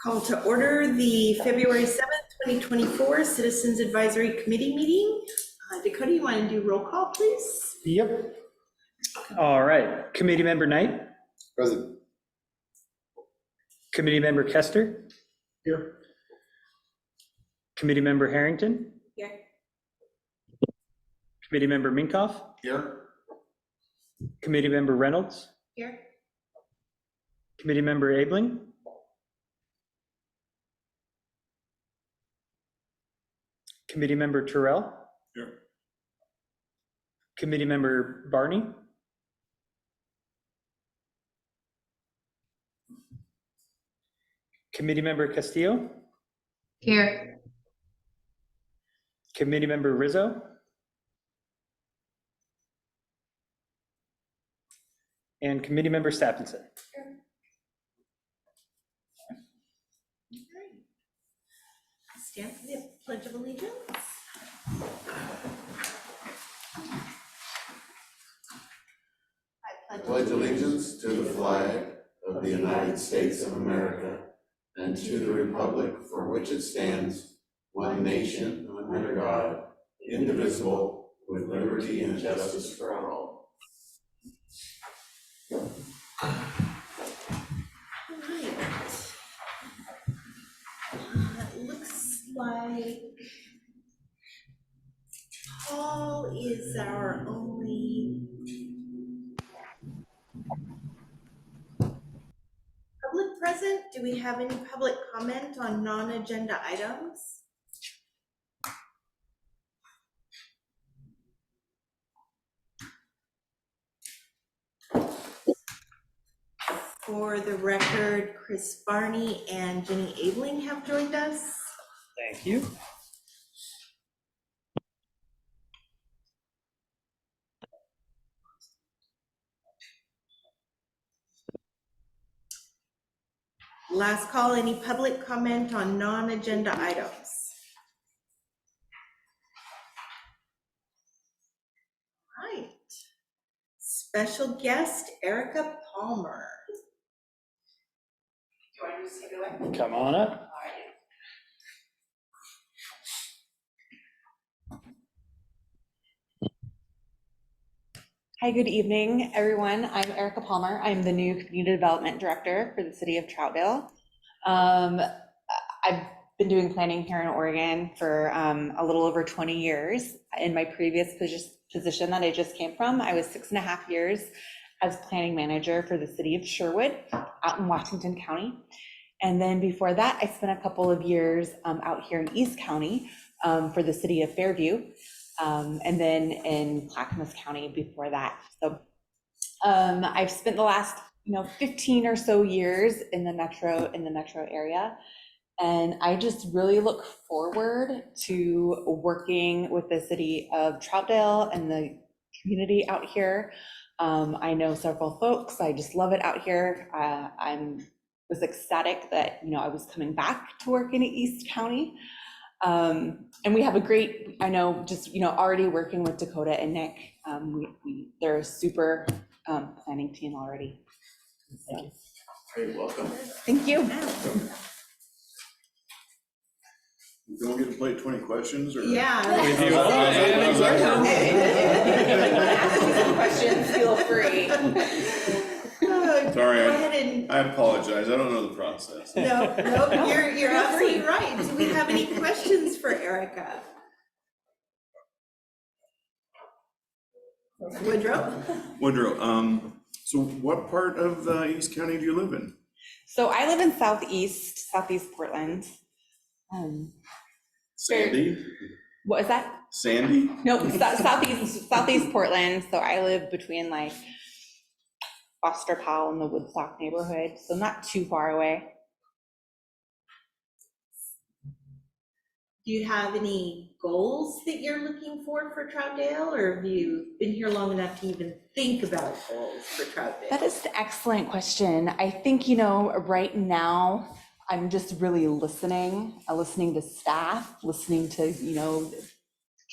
Call to order the February 7th, 2024 Citizens Advisory Committee meeting. Dakota, you want to do roll call, please? Yep. All right. Committee Member Knight. Present. Committee Member Kester. Here. Committee Member Harrington. Here. Committee Member Minkoff. Here. Committee Member Reynolds. Here. Committee Member Abling. Committee Member Terrell. Here. Committee Member Barney. Committee Member Castillo. Here. Committee Member Rizzo. And Committee Member Staphenson. Stand for the Pledge of Allegiance. I pledge allegiance to the flag of the United States of America and to the republic for which it stands, one nation, under God, indivisible, with liberty and justice for all. All right. It looks like Paul is our only public present. Do we have any public comment on non-agenda items? For the record, Chris Barney and Jenny Abling have joined us. Thank you. Last call, any public comment on non-agenda items? All right. Special guest, Erica Palmer. Do I just take it away? Come on up. Hi, good evening, everyone. I'm Erica Palmer. I'm the new Community Development Director for the City of Troutdale. I've been doing planning here in Oregon for a little over 20 years. In my previous position that I just came from, I was 6.5 years as planning manager for the City of Sherwood out in Washington County. And then before that, I spent a couple of years out here in East County for the City of Fairview. And then in Clackamas County before that. So I've spent the last 15 or so years in the metro area, and I just really look forward to working with the city of Troutdale and the community out here. I know several folks. I just love it out here. Was ecstatic that I was coming back to work in East County. And we have a great, I know, just, already working with Dakota and Nick. They're a super planning team already. Thank you. Great, welcome. Thank you. You don't get to play 20 questions or? Yeah. If you want. Ask me some questions, feel free. Sorry, Go ahead and, I apologize. I don't know the process. no, you're absolutely right. Do we have any questions for Erica? Woodrow, so what part of East County do you live in? So I live in Southeast Portland. Sandy? What is that? Sandy? No, Southeast Portland. So I live between like Foster Powell and the Woodstock neighborhood, so not too far away. Do you have any goals that you're looking for Troutdale, or have you been here long enough to even think about goals for Troutdale? That is an excellent question. I think, right now, I'm just really listening to staff, listening to,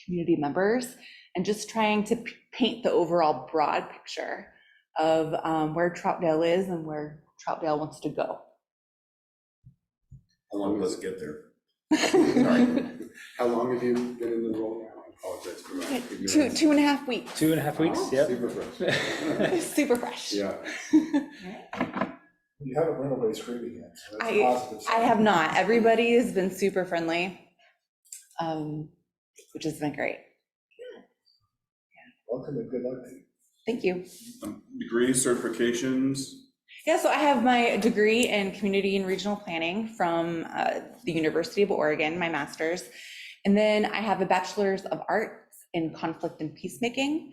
community members, and just trying to paint the overall broad picture of where Troutdale is and where Troutdale wants to go. How long does it get there? How long have you been in the role now? I apologize for that. ignorance. 2.5 weeks. 2.5 weeks, Oh, yep. Super fresh. Super fresh. Yeah. You haven't run away screaming yet, so that's a I positive. I have not. Everybody has been super friendly, which has been great. Welcome and good luck to you. Thank you. Degrees, certifications? Yeah, so I have my degree in community and regional planning from the University of Oregon, my master's. And then I have a bachelor's of arts in conflict and peacemaking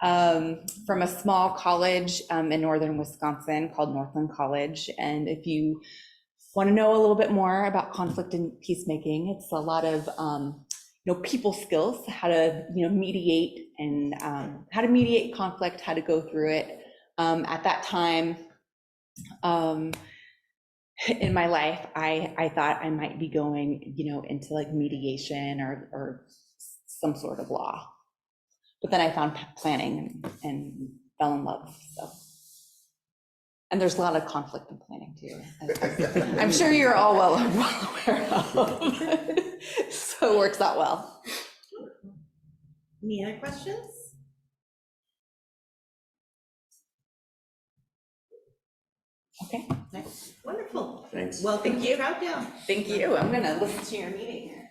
from a small college in northern Wisconsin called Northland College. And if you want to know a little bit more about conflict and peacemaking, it's a lot of people skills, how to mediate and how to mediate conflict, how to go through it. At that time in my life, I thought I might be going into like mediation or some sort of law, but then I found planning and fell in love. So, and there's a lot of conflict in planning too. I'm sure you're all well aware of. So it works out well. Any other questions? Okay, Nice. Wonderful. Thanks. Welcome Thank to you. Troutdale. thank you. I'm gonna listen to your meeting here.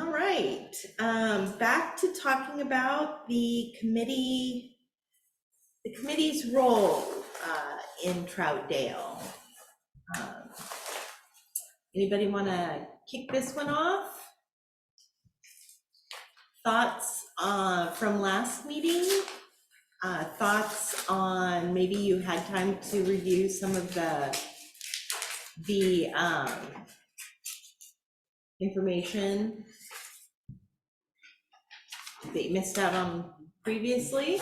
All right, back to talking about the committee's role in Troutdale. Anybody want to kick this one off? Thoughts from last meeting? Thoughts on, maybe you had time to review some of the information that you missed out on previously?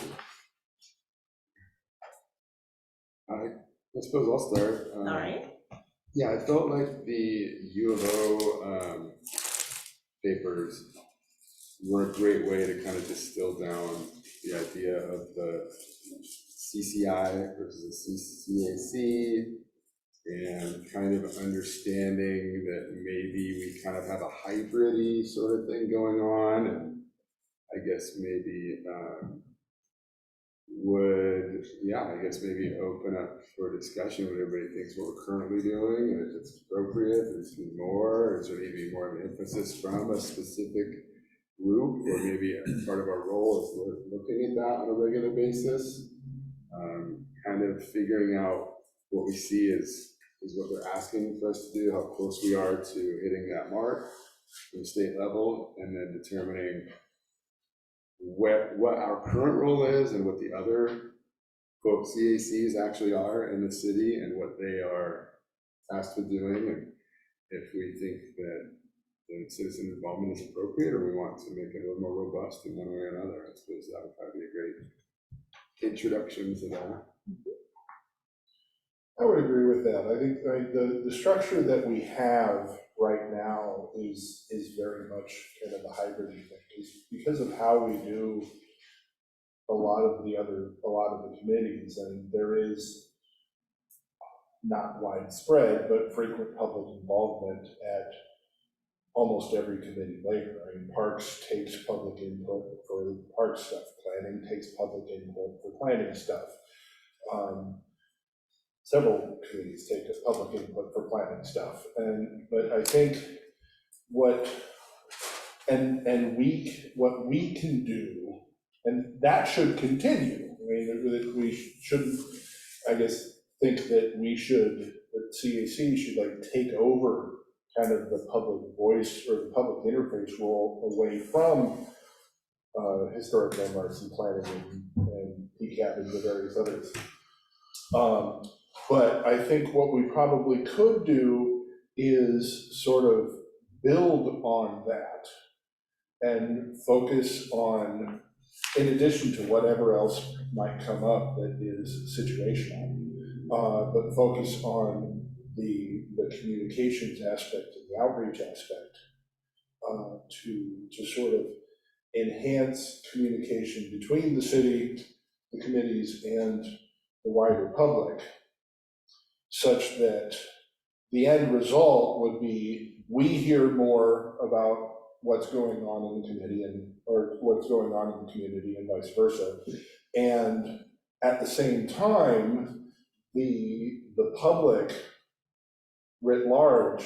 I suppose I'll start. All right. Yeah, I felt like the U of O papers were a great way to kind of distill down the idea of the CCI versus the CCAC, and kind of understanding that maybe we kind of have a hybrid-y sort of thing going on, and I guess maybe maybe open up for discussion what everybody thinks what we're currently doing, and if it's appropriate, if there's more, or is there maybe more of an emphasis from a specific group, or maybe part of our role is we're looking at that on a regular basis, kind of figuring out what we see is what they're asking for us to do, how close we are to hitting that mark from the state level, and then determining what our current role is and what the other quote CACs actually are in the city and what they are tasked with doing, and if we think that the citizen involvement is appropriate, or we want to make it a little more robust in one way or another. I suppose that would probably be a great introduction to that. I would agree with that. I think the structure that we have right now is very much kind of a hybrid thing, because of how we do a lot of the committees, and there is not widespread, but frequent public involvement at almost every committee layer. I mean, Parks takes public input for park stuff, planning takes public input for planning stuff. Several committees take public input for planning stuff, but I think what we can do, and that should continue. I mean, we shouldn't, I guess, think that that CAC should like take over kind of the public voice or the public interface role away from historic landmarks and planning and PCAP and the various others. But I think what we probably could do is sort of build on that and focus on, in addition to whatever else might come up that is situational, but focus on the communications aspect and the outreach aspect to sort of enhance communication between the city, the committees, and the wider public, such that the end result would be, we hear more about what's going on in the committee or what's going on in the community and vice versa. And at the same time, the public writ large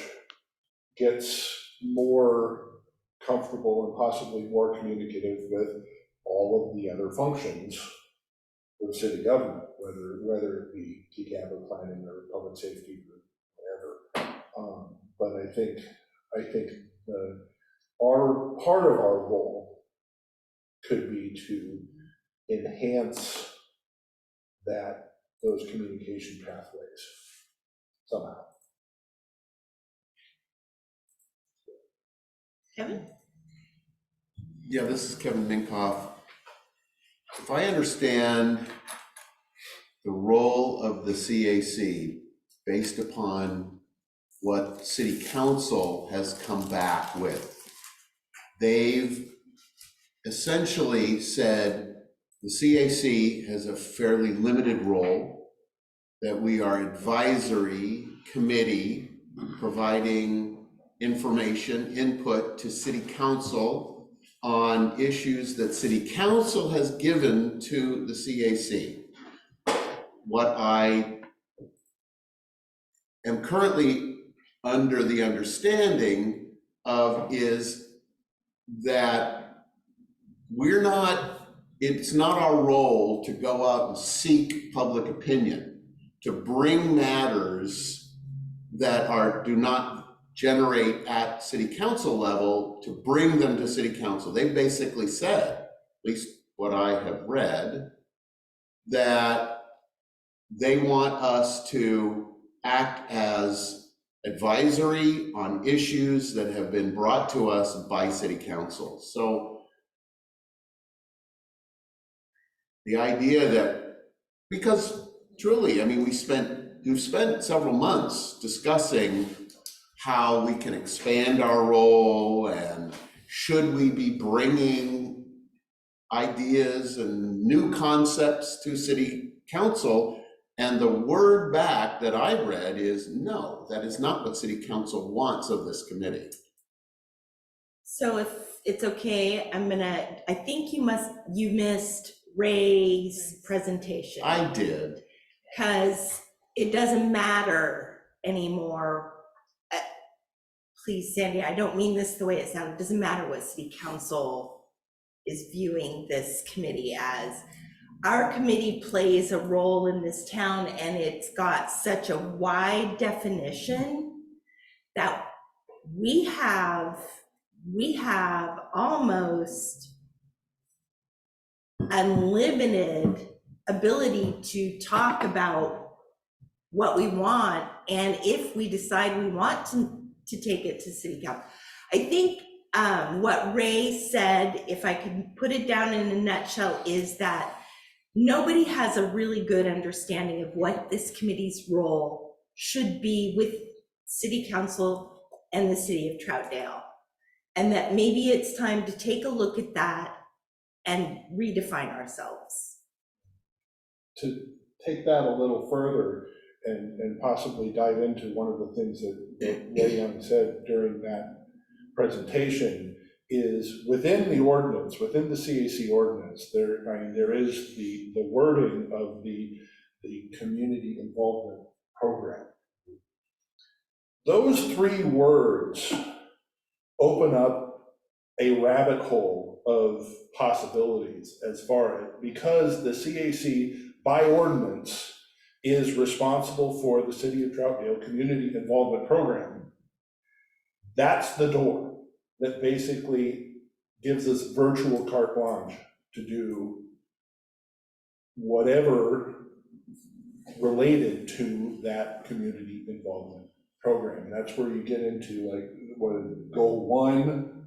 gets more comfortable and possibly more communicative with all of the other functions of city government, whether it be TCAP or planning or public safety or whatever. But I think our part of our role could be to enhance those communication pathways somehow. Kevin? Yeah, this is Kevin Minkoff. If I understand the role of the CAC based upon what City Council has come back with, they've essentially said the CAC has a fairly limited role, that we are advisory committee providing information, input to City Council on issues that City Council has given to the CAC. What I am currently under the understanding of is that it's not our role to go out and seek public opinion, to bring matters that do not generate at City Council level, to bring them to City Council. They basically said, at least what I have read, that they want us to act as advisory on issues that have been brought to us by City Council. So the idea that, because truly, I mean, we've spent several months discussing how we can expand our role and should we be bringing ideas and new concepts to City Council. And the word back that I read is no, that is not what City Council wants of this committee. So if it's okay, I think you missed Ray's presentation. I did. Because it doesn't matter anymore. Please, Sandy, I don't mean this the way it sounded. It doesn't matter what City Council is viewing this committee as. Our committee plays a role in this town, and it's got such a wide definition that we have almost unlimited ability to talk about what we want, and if we decide we want to take it to City Council. I think what Ray said, if I can put it down in a nutshell, is that nobody has a really good understanding of what this committee's role should be with City Council and the city of Troutdale. And that maybe it's time to take a look at that and redefine ourselves. To take that a little further and possibly dive into one of the things that Ray Young said during that presentation is within the ordinance, within the CAC ordinance, there is the wording of the community involvement program. Those three words open up a rabbit hole of possibilities because the CAC by ordinance is responsible for the City of Troutdale Community Involvement Program. That's the door that basically gives us virtual carte blanche to do whatever related to that community involvement program. And that's where you get into like goal 1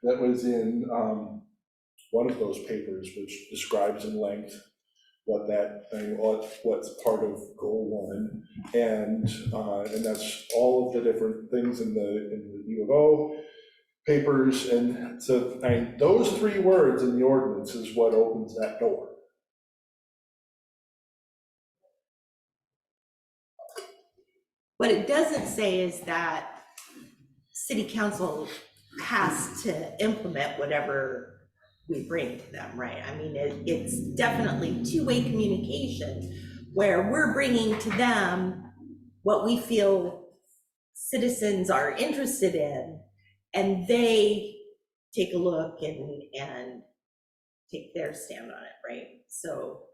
that was in one of those papers, which describes in length what's part of goal 1, and that's all of the different things in the U of O papers. And so those three words in the ordinance is what opens that door. What it doesn't say is that city council has to implement whatever we bring to them, right? I mean, it's definitely two-way communication where we're bringing to them what we feel citizens are interested in, and they take a look and take their stand on it, right? So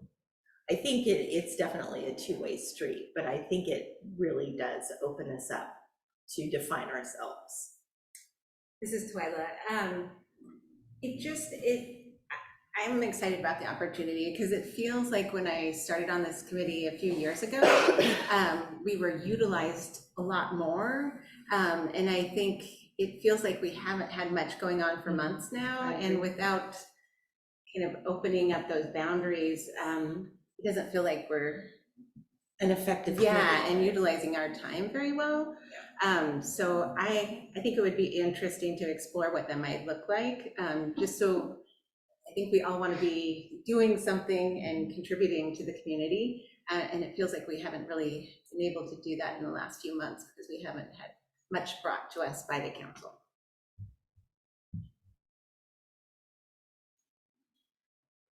I think it's definitely a two-way street, but I think it really does open us up to define ourselves. This is Twyla. I'm excited about the opportunity because it feels like when I started on this committee a few years ago, we were utilized a lot more. And I think it feels like we haven't had much going on for months now. And without kind of opening up those boundaries, it doesn't feel like we're An effective and committee. utilizing our time very well. So I think it would be interesting to explore what that might look like, just so I think we all want to be doing something and contributing to the community. And it feels like we haven't really been able to do that in the last few months because we haven't had much brought to us by the council.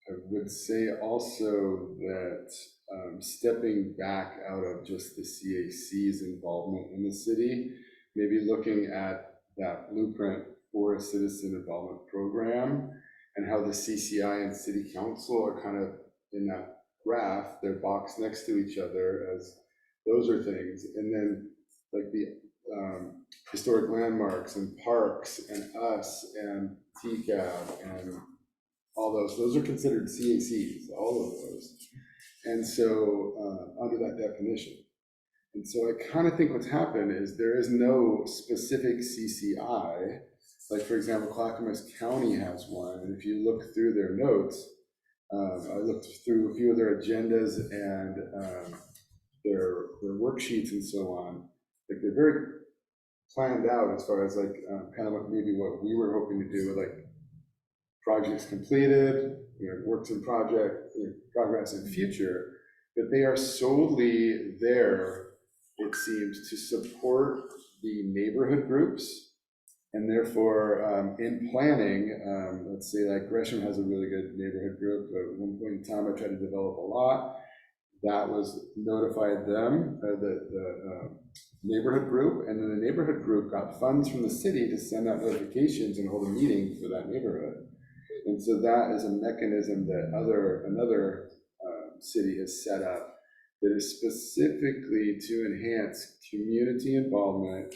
I would say also that stepping back out of just the CAC's involvement in the city, maybe looking at that blueprint for a citizen involvement program and how the CCI and city council are kind of in that graph, they're boxed next to each other as those are things. And then like the historic landmarks and parks and us and TCAB and all those are considered CACs, all of those. And so under that definition. And so I kind of think what's happened is there is no specific CCI. Like for example, Clackamas County has one. And if you look through their notes, I looked through a few of their agendas and their worksheets and so on. Like they're very planned out as far as like kind of like maybe what we were hoping to do with like projects completed, works in progress in future, but they are solely there, it seems, to support the neighborhood groups. And therefore, in planning, let's say like Gresham has a really good neighborhood group. At one point in time, I tried to develop a lot. That was notified them, the neighborhood group, and then the neighborhood group got funds from the city to send out notifications and hold a meeting for that neighborhood. And so that is a mechanism that another city has set up that is specifically to enhance community involvement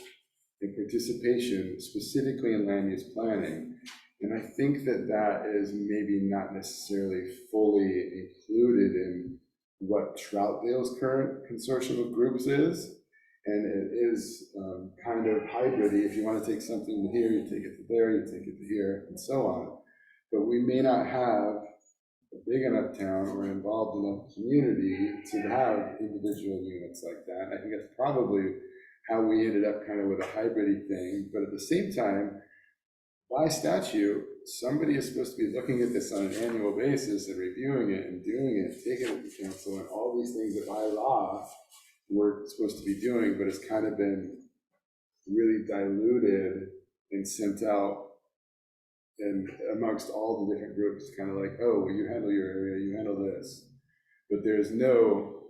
and participation, specifically in land use planning. And I think that that is maybe not necessarily fully included in what Troutdale's current consortium of groups is. And it is kind of hybridy. If you want to take something to here, you take it to there, you take it to here, and so on. But we may not have a big enough town or involved enough community to have individual units like that. I think that's probably how we ended up kind of with a hybrid thing. But at the same time, by statute, somebody is supposed to be looking at this on an annual basis and reviewing it and doing it, taking it to council, and all these things that by law we're supposed to be doing, but it's kind of been really diluted and sent out and amongst all the different groups, kind of like, oh, well, you handle your area, you handle this. But there's no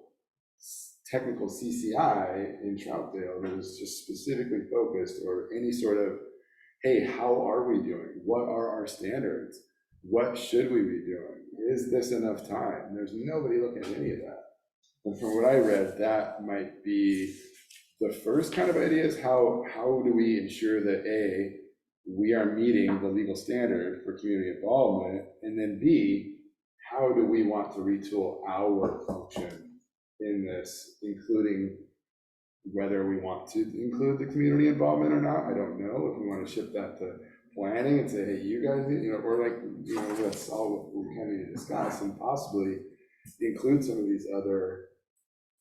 technical CCI in Troutdale that is just specifically focused, or any sort of, hey, how are we doing? What are our standards? What should we be doing? Is this enough time? There's nobody looking at any of that. And from what I read, that might be the first kind of idea is how do we ensure that A, we are meeting the legal standard for community involvement, and then B, how do we want to retool our function in this, including whether we want to include the community involvement or not. I don't know if we want to shift that to planning and say, hey, you guys, or like, that's all we kind of need to discuss, and possibly include some of these other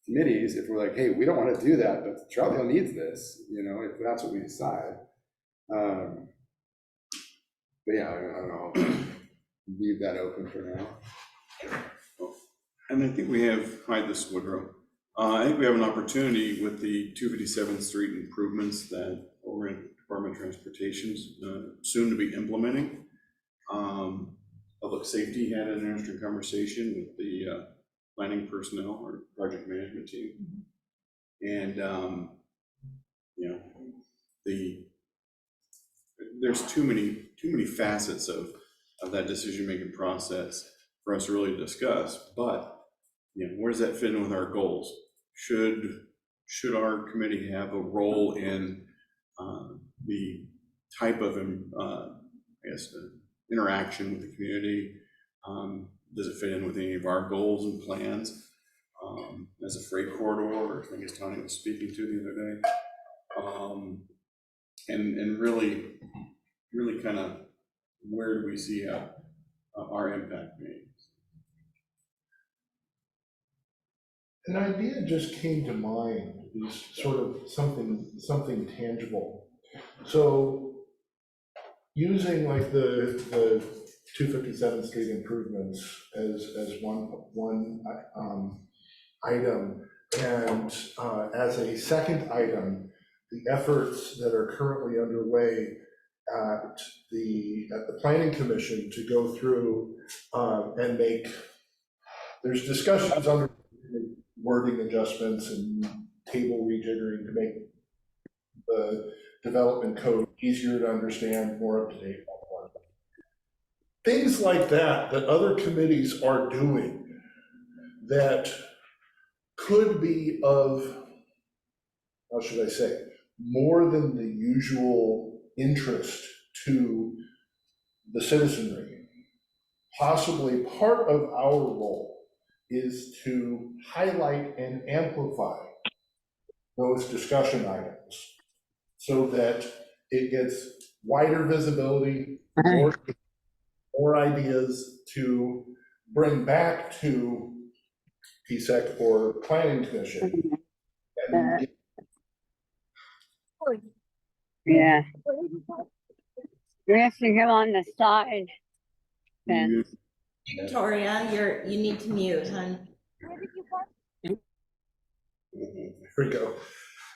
committees if we're like, hey, we don't want to do that, but Troutdale needs this, if that's what we decide. But yeah, I don't know, I'll leave that open for now. And I think we have, hi, this is Woodrow. I think we have an opportunity with the 257th Street improvements that Oregon Department of Transportation's soon to be implementing. Public safety had an interesting conversation with the planning personnel or project management team. And, you know, there's too many facets of that decision-making process for us to really discuss, but, you know, where does that fit in with our goals? Should our committee have a role in the type of, I guess, interaction with the community? Does it fit in with any of our goals and plans? As a freight corridor, I think as Tony was speaking to the other day, and really kind of where do we see our impact being? An idea just came to mind, is sort of something tangible. So using like the 257th Street improvements as one item, and as a second item, the efforts that are currently underway at the Planning Commission to go through and make, there's discussions under wording adjustments and table rejiggering to make the development code easier to understand, more up to date. Things like that other committees are doing that could be of, how should I say, more than the usual interest to the citizenry. Possibly part of our role is to highlight and amplify those discussion items so that it gets wider visibility, more ideas to bring back to PSEC or Planning Commission. And Yeah. We have to go on the side then. Victoria, you need to mute, hon. Here we go.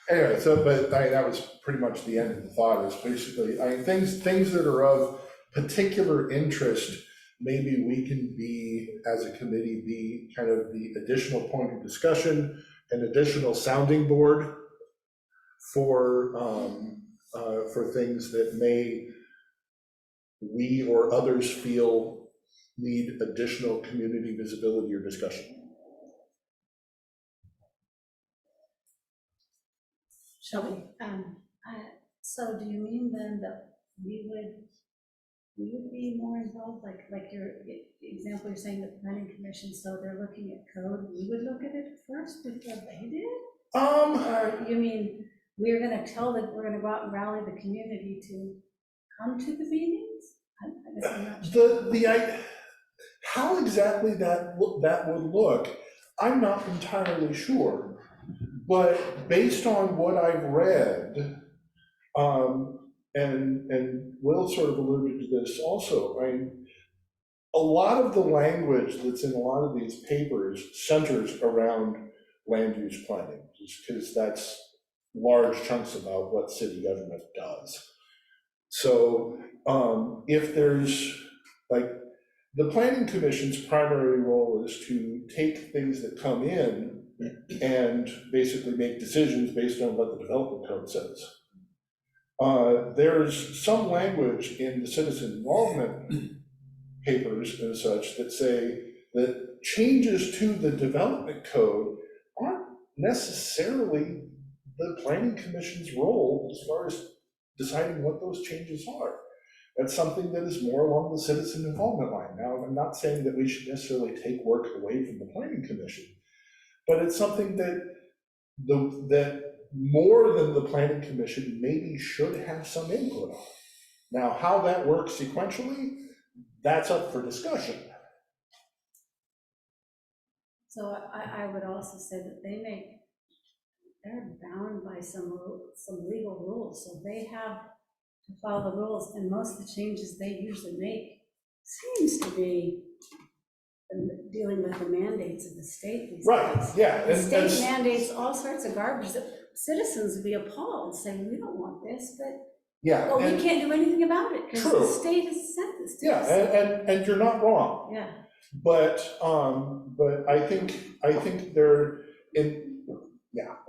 Anyway, so, but that was pretty much the end of the thought, is basically, things that are of particular interest, maybe we can be, as a committee, be kind of the additional point of discussion, an additional sounding board for things that we or others feel need additional community visibility or discussion. Shelby? So do you mean then that we would be more involved, like your example, you're saying the planning commission, so they're looking at code, we would look at it first before they did? Or you mean we're gonna we're gonna go out and rally the community to come to the meetings? I guess I'm not sure. How exactly that would look, I'm not entirely sure. But based on what I've read, and Will sort of alluded to this also, a lot of the language that's in a lot of these papers centers around land use planning, because that's large chunks about what city government does. So if there's, like, the Planning Commission's primary role is to take things that come in and basically make decisions based on what the development code says. There's some language in the citizen involvement papers and such that say that changes to the development code aren't necessarily the Planning Commission's role as far as deciding what those changes are. That's something that is more along the citizen involvement line. Now, I'm not saying that we should necessarily take work away from the Planning Commission, but it's something that that more than the Planning Commission maybe should have some input on. Now, how that works sequentially, that's up for discussion. So I would also say that they're bound by some legal rules, so they have to follow the rules, and most of the changes they usually make seems to be dealing with the mandates of the state these Right, days. yeah. The and state that's- mandates all sorts of garbage that citizens would be appalled, saying, we don't want this, Yeah. but we and- can't do anything about it because the True. state has sent this to Yeah, us. and you're not wrong. Yeah. But I think there,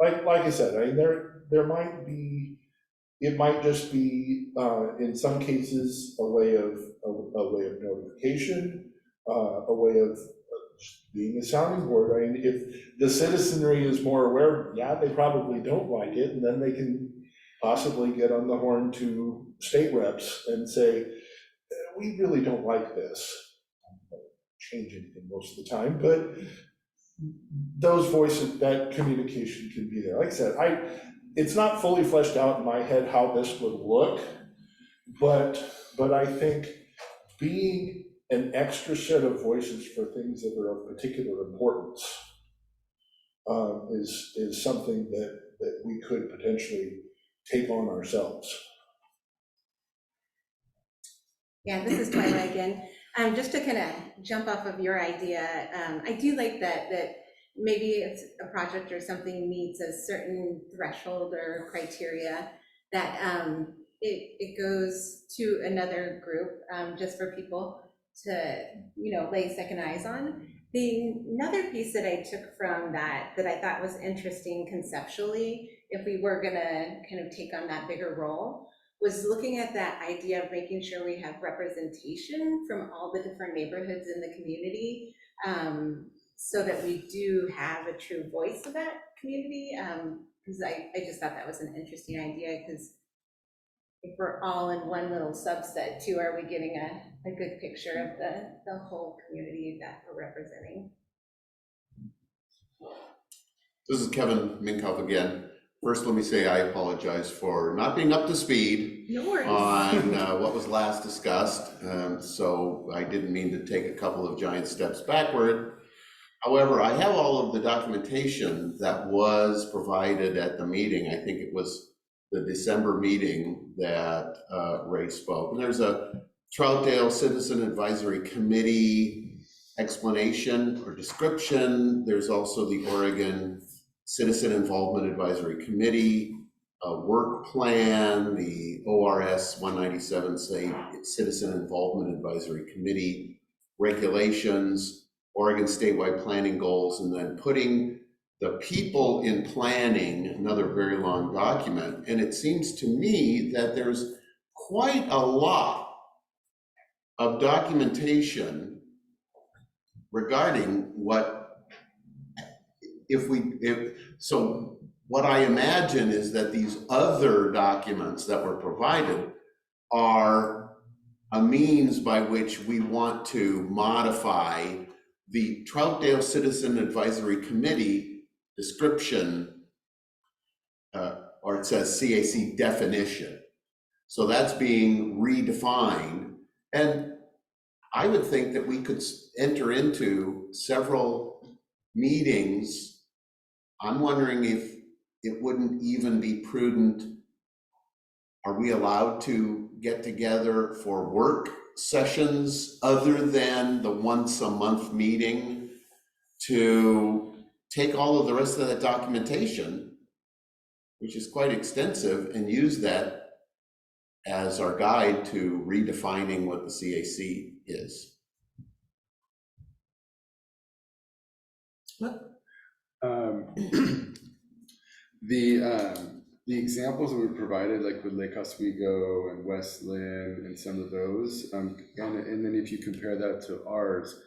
like I said, I mean, there might be, it might just be, in some cases, a way of notification, a way of just being a sounding board. I mean, if the citizenry is more aware, yeah, they probably don't like it, and then they can possibly get on the horn to state reps and say, we really don't like this. Change anything most of the time, but those voices, that communication can be there. Like I said, it's not fully fleshed out in my head how this would look, but I think being an extra set of voices for things that are of particular importance is something that we could potentially take on ourselves. Yeah, this is Twyla again. Just to kind of jump off of your idea, I do like that maybe it's a project or something meets a certain threshold or criteria that it goes to another group just for people to, lay second eyes on. Another piece that I took from that I thought was interesting conceptually, if we were gonna kind of take on that bigger role, was looking at that idea of making sure we have representation from all the different neighborhoods in the community, so that we do have a true voice of that community. Because I just thought that was an interesting idea, because if we're all in one little subset too, are we getting a good picture of the whole community that we're representing? This is Kevin Minkoff again. First, let me say I apologize for not being up to speed No worries. on what was last discussed. So I didn't mean to take a couple of giant steps backward. However, I have all of the documentation that was provided at the meeting. I think it was the December meeting that Ray spoke. And there's a Troutdale Citizen Advisory Committee explanation or description. There's also the Oregon Citizen Involvement Advisory Committee, a work plan, the ORS 197 Citizen Involvement Advisory Committee, regulations, Oregon statewide planning goals, and then putting the people in planning, another very long document. And it seems to me that there's quite a lot of documentation regarding what so what I imagine is that these other documents that were provided are a means by which we want to modify the Troutdale Citizen Advisory Committee description, or it says CAC definition. So that's being redefined. And I would think that we could enter into several meetings. I'm wondering if it wouldn't even be prudent. Are we allowed to get together for work sessions other than the once a month meeting to take all of the rest of that documentation, which is quite extensive, and use that as our guide to redefining what the CAC is? The examples that we provided, like with Lake Oswego and West Lynn and some of those, and then if you compare that to ours,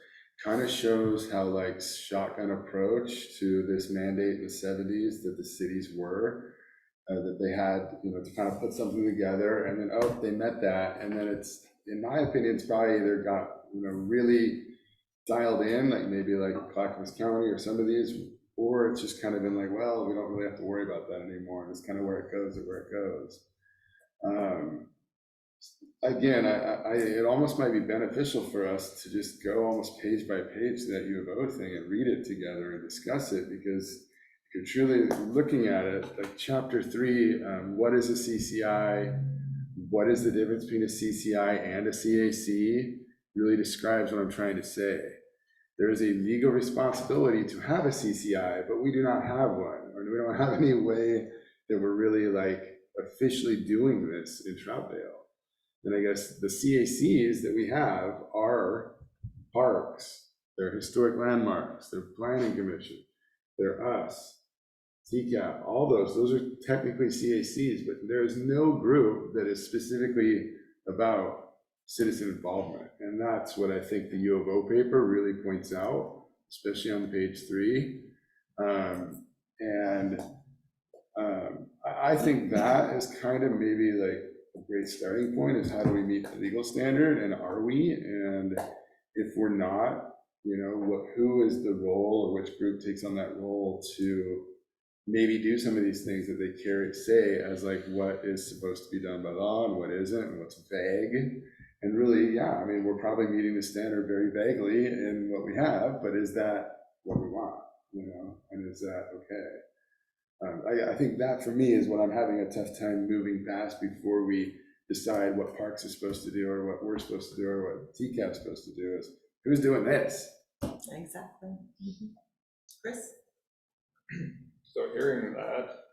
kind of shows how like shotgun approach to this mandate in the 70s that the cities were, that they had, to kind of put something together, and then, they met that, and then it's, in my opinion, it's probably either got, really dialed in, like maybe like Clackamas County or some of these, or it's just kind of been like, well, we don't really have to worry about that anymore. It's kind of where it goes or where it goes. Again, it almost might be beneficial for us to just go almost page by page to that U of O thing and read it together and discuss it, because if you're truly looking at it, like chapter 3, what is a CCI? What is the difference between a CCI and a CAC? Really describes what I'm trying to say. there is a legal responsibility to have a CCI, but we do not have one, or we don't have any way that we're really like officially doing this in Troutdale. And I guess the CACs that we have are parks, they're historic landmarks, they're planning commission, they're us, TCAP, all those are technically CACs, but there is no group that is specifically about citizen involvement. And that's what I think the U of O paper really points out, especially on page 3. I think that is kind of maybe like a great starting point, is how do we meet the legal standard, and are we? And if we're not, you know, who is the role, or which group takes on that role to maybe do some of these things that they say as like what is supposed to be done by law and what isn't, and what's vague. And really, yeah, I mean, we're probably meeting the standard very vaguely in what we have, but is that what we want, you know, and is that okay? I think that for me is what I'm having a tough time moving past before we decide what parks are supposed to do, or what we're supposed to do, or what TCAP's supposed to do, is who's doing this? Exactly. Chris? So hearing that,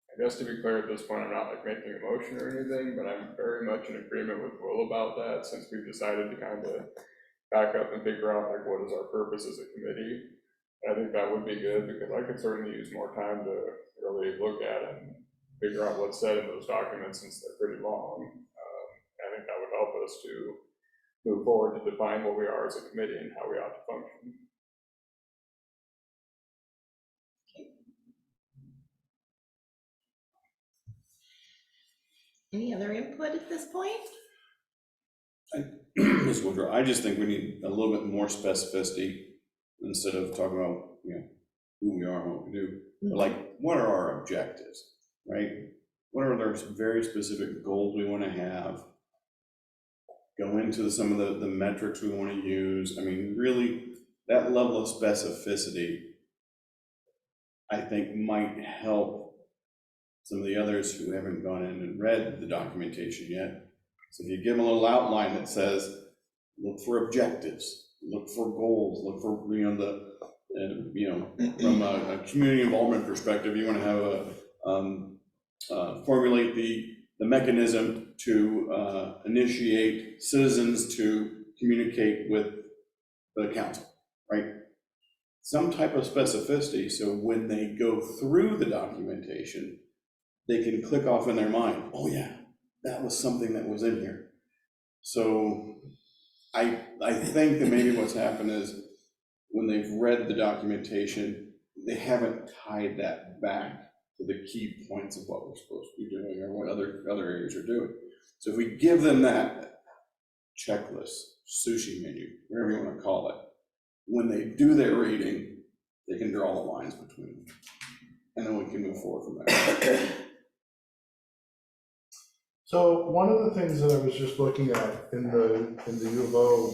I guess to be clear at this point, I'm not like making a motion or anything, but I'm very much in agreement with Will about that, since we've decided to kind of back up and figure out like what is our purpose as a committee. I think that would be good, because I could certainly use more time to really look at and figure out what's said in those documents, since they're pretty long. I think that would help us to move forward to define what we are as a committee and how we ought to function. Any other input at this point? Ms. Woodrow, I just think we need a little bit more specificity, instead of talking about, you know, who we are and what we do. But like, what are our objectives, right? What are those very specific goals we want to have? Go into some of the metrics we want to use. I mean, really, that level of specificity, I think, might help some of the others who haven't gone in and read the documentation yet. So if you give them a little outline that says, look for objectives, look for goals, look for, you know, from a community involvement perspective, you want to have formulate the mechanism to initiate citizens to communicate with the council, right? Some type of specificity, so when they go through the documentation, they can click off in their mind, oh yeah, that was something that was in here. So I think that maybe what's happened is, when they've read the documentation, they haven't tied that back to the key points of what we're supposed to be doing, or what other areas are doing. So if we give them that checklist, sushi menu, whatever you want to call it, when they do their reading, they can draw the lines between them, and then we can move forward from there. So one of the things that I was just looking at in the U of O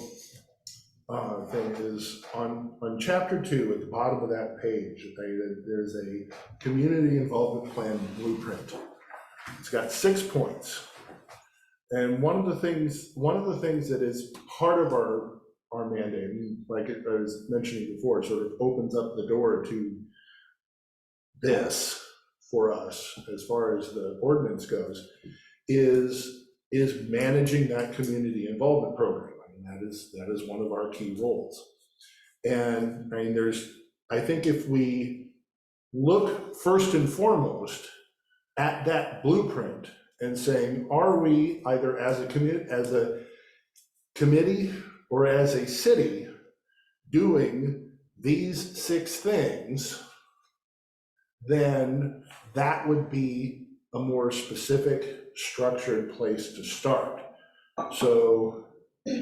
thing is on chapter 2 at the bottom of that page, there's a community involvement plan blueprint. It's got 6 points, and one of the things that is part of our mandate, and like I was mentioning before, sort of opens up the door to this for us as far as the ordinance goes, is managing that community involvement program. I mean, that is one of our key roles. And I mean, I think if we look first and foremost at that blueprint and saying, are we either as a committee or as a city doing these 6 things, then that would be a more specific, structured place to start. So, I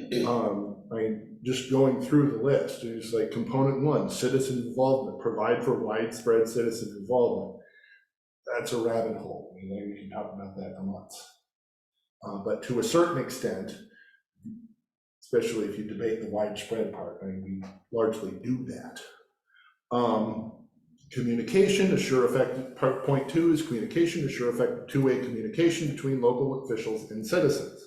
mean, just going through the list, it's like component 1, citizen involvement, provide for widespread citizen involvement. That's a rabbit hole. I mean, we can talk about that for months. But to a certain extent, especially if you debate the widespread part, I mean, we largely do that. Communication, assure effective, point 2 is communication, assure effective two-way communication between local officials and citizens.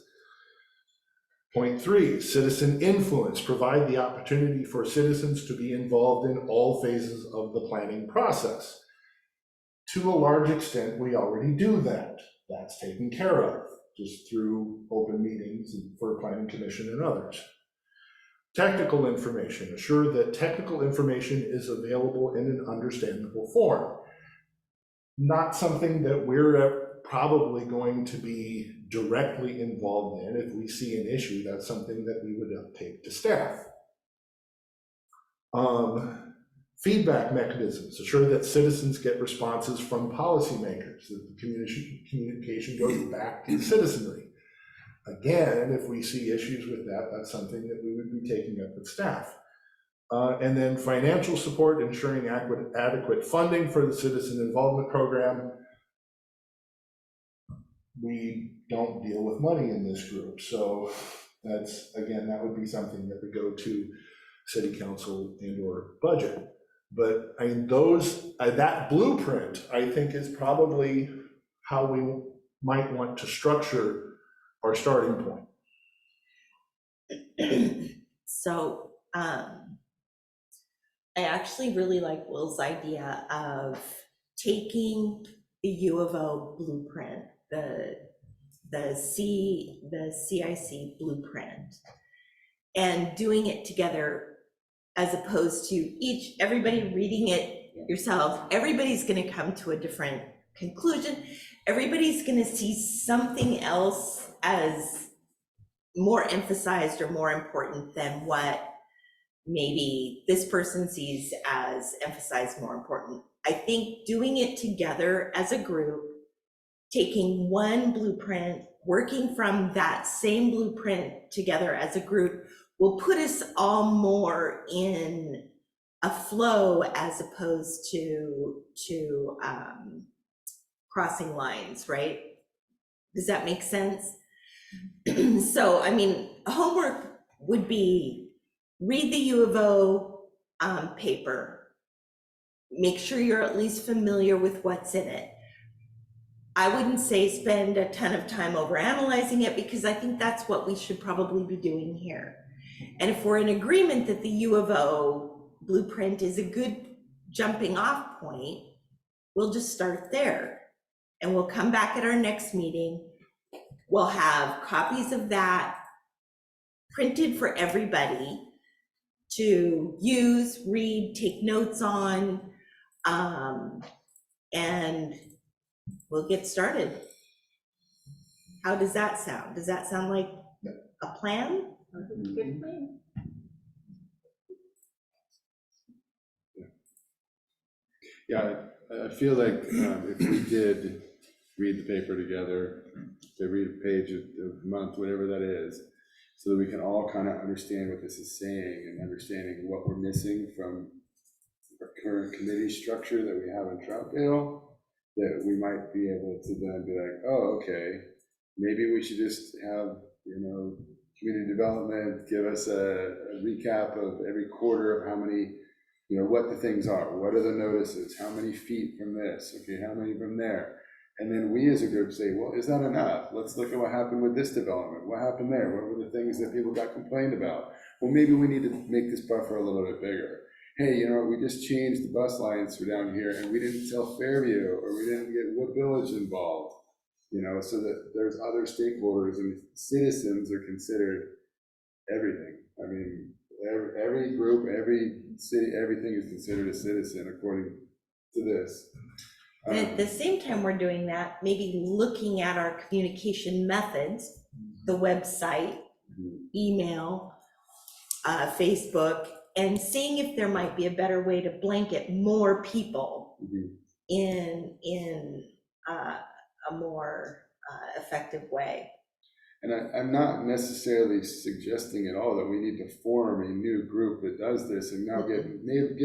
Point 3, citizen influence. Provide the opportunity for citizens to be involved in all phases of the planning process. To a large extent, we already do that. That's taken care of just through open meetings for planning commission and others. Technical information. Assure that technical information is available in an understandable form. Not something that we're probably going to be directly involved in. If we see an issue, that's something that we would take to staff. Feedback mechanisms. Assure that citizens get responses from policymakers, that the communication goes back to the citizenry. Again, if we see issues with that, that's something that we would be taking up with staff. And then financial support, ensuring adequate funding for the citizen involvement program. We don't deal with money in this group, so that's, again, that would be something that would go to city council and or budget. But I mean, that blueprint, I think, is probably how we might want to structure our starting point. So I actually really like Will's idea of taking the U of O blueprint, the CIC blueprint, and doing it together, as opposed to everybody reading it yourself. Everybody's going to come to a different conclusion. Everybody's going to see something else as more emphasized or more important than what maybe this person sees as emphasized more important. I think doing it together as a group, taking one blueprint, working from that same blueprint together as a group, will put us all more in a flow as opposed to crossing lines, right? Does that make sense? So, I mean, homework would be read the U of O paper. Make sure you're at least familiar with what's in it. I wouldn't say spend a ton of time over analyzing it, because I think that's what we should probably be doing here. And if we're in agreement that the U of O blueprint is a good jumping off point, we'll just start there. And we'll come back at our next meeting. We'll have copies of that printed for everybody to use, read, take notes on, and we'll get started. How does that sound? Does that sound like a plan? Good plan. Yeah, I feel like if we did read the paper together, to read a page a month, whatever that is, so that we can all kind of understand what this is saying and understanding what we're missing from our current committee structure that we have in Troutdale, that we might be able to then be like, oh, okay, maybe we should just have, community development give us a recap of every quarter of how many, what the things are, what are the notices, how many feet from this, okay, how many from there. And then we as a group say, well, is that enough? Let's look at what happened with this development. What happened there? What were the things that people got complained about? Well, maybe we need to make this buffer a little bit bigger. Hey, we just changed the bus lines for down here and we didn't tell Fairview, or we didn't get Wood Village involved, so that there's other stakeholders, and citizens are considered everything. I mean, every group, every city, everything is considered a citizen according to this. And at the same time we're doing that, maybe looking at our communication methods, the website, email, Facebook, and seeing if there might be a better way to blanket more people in a more effective way. And I'm not necessarily suggesting at all that we need to form a new group that does this and now get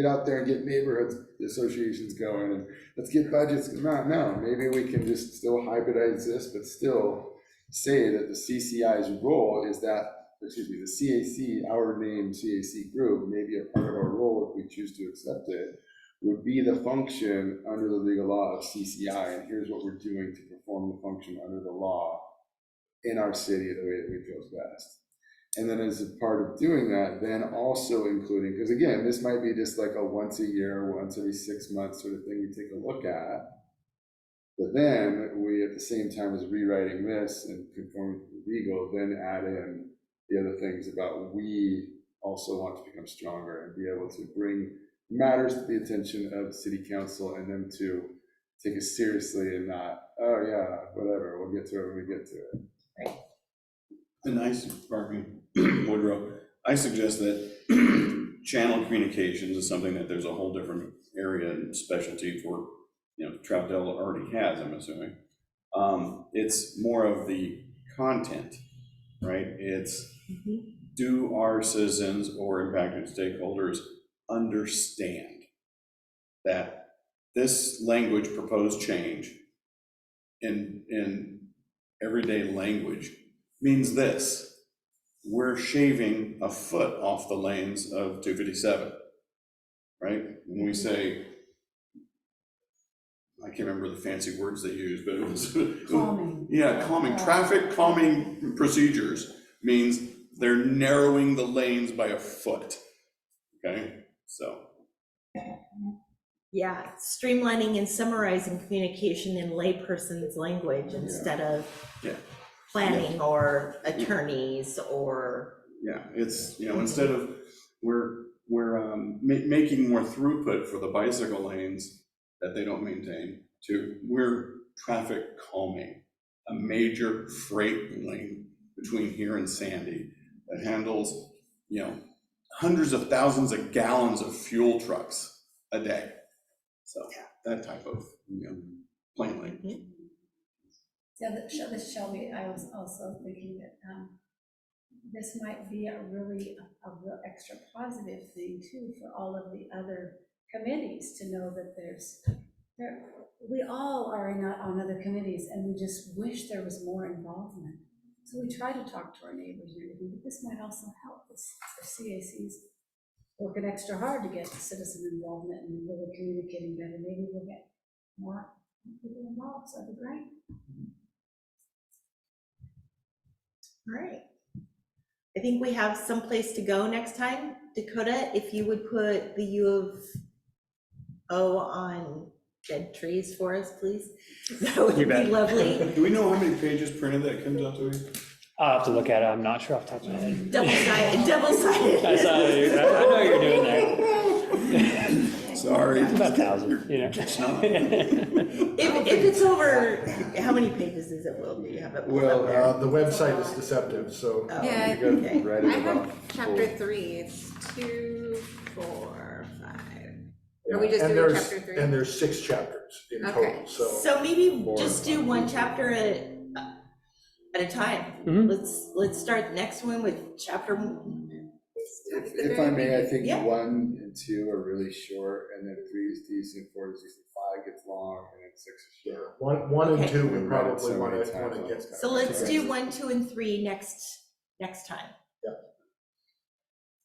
out there and get neighborhood associations going and let's get budgets. No, maybe we can just still hybridize this, but still say that the CCI's role is that, the CAC, our name CAC group, maybe a part of our role, if we choose to accept it, would be the function under the legal law of CCI, and here's what we're doing to perform the function under the law in our city the way that we feel is best. And then as a part of doing that, then also including, because again, this might be just like a once a year, once every 6 months sort of thing we take a look at. But then we, at the same time as rewriting this and conforming to the legal, then add in the other things about we also want to become stronger and be able to bring matters to the attention of city council and them to take it seriously and not, oh yeah, whatever, we'll get to it when we get to it. And Woodrow, I suggest that channel communications is something that there's a whole different area and specialty for, Troutdale already has, I'm assuming. It's more of the content, right? It's, do our citizens or impacted stakeholders understand that this language, proposed change in everyday language means this: we're shaving a foot off the lanes of 257, right? When we say, I can't remember the fancy words they use, but it was Calming. Yeah, calming. Traffic calming procedures means they're narrowing the lanes by a foot. Okay, so. Yeah, streamlining and summarizing communication in layperson's language instead of planning or attorneys or. Yeah, it's, instead of we're making more throughput for the bicycle lanes that they don't maintain, to we're traffic calming a major freight lane between here and Sandy that handles, hundreds of thousands of gallons of fuel trucks a day. So that type of, plain language. Yeah, this Shelby, I was also thinking that this might be a real extra positive thing too for all of the other committees to know that we all are on other committees and we just wish there was more involvement. So we try to talk to our neighbors and everything, but this might also help. The CAC's working extra hard to get citizen involvement and really communicating better. Maybe we'll get more people involved, so that'd be great. All right. I think we have some place to go next time. Dakota, if you would put the U of O on dead trees for us, please. That would You be bet. lovely. Do we know how many pages printed that comes out to me? I'll have to look at it. I'm not sure off the top of my head. Double-sided, double-sided. I know what you're doing there. Sorry. It's about 1,000, It's not. If it's over, how many pages is it, Will? Do you have it? pulled up there? Well, the website is deceptive, so. Oh, Yeah, You gotta okay. write I it have about chapter full- 3, it's 2, 4, 5. Are we just And doing there's- chapter 3? And there's 6 chapters in Okay. total, so. So maybe Four. just do one chapter at a time. Mhm. Let's start the next one with chapter 1. If I may, I think Yeah. 1 and 2 are really short, and then 3 is decent, 4 is decent, 5 gets long, and then 6 is short. One and Okay. 2, We we read it probably so want many to times. get. So let's do 1, 2, and 3 next time.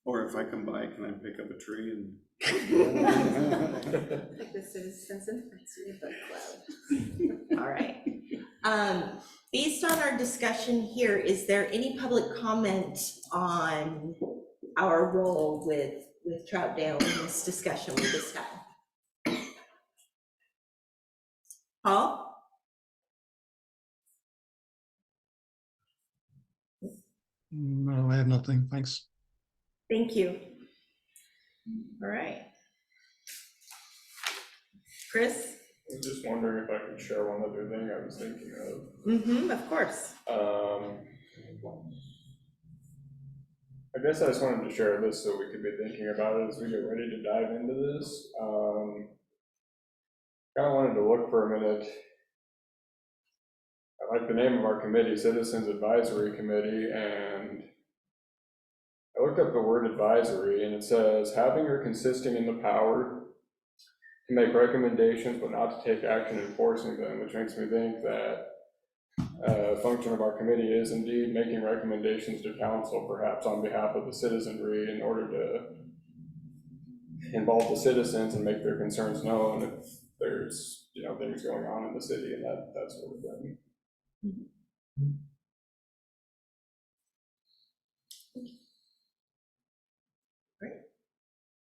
Or if I come by, can I pick up a tree and? Like the Citizens Advisory Club. All right. Based on our discussion here, is there any public comment on our role with Troutdale in this discussion we just had? Paul? No, I have nothing, thanks. Thank you. All right. Chris? I was just wondering if I could share one other thing I was thinking of. Of course. I guess I just wanted to share this so we could be thinking about it as we get ready to dive into this. Kind of wanted to look for a minute. I like the name of our committee, Citizens Advisory Committee, and I looked up the word advisory, and it says having or consisting in the power to make recommendations but not to take action enforcing them, which makes me think that a function of our committee is indeed making recommendations to council, perhaps on behalf of the citizenry, in order to involve the citizens and make their concerns known if there's, things going on in the city and that sort of thing.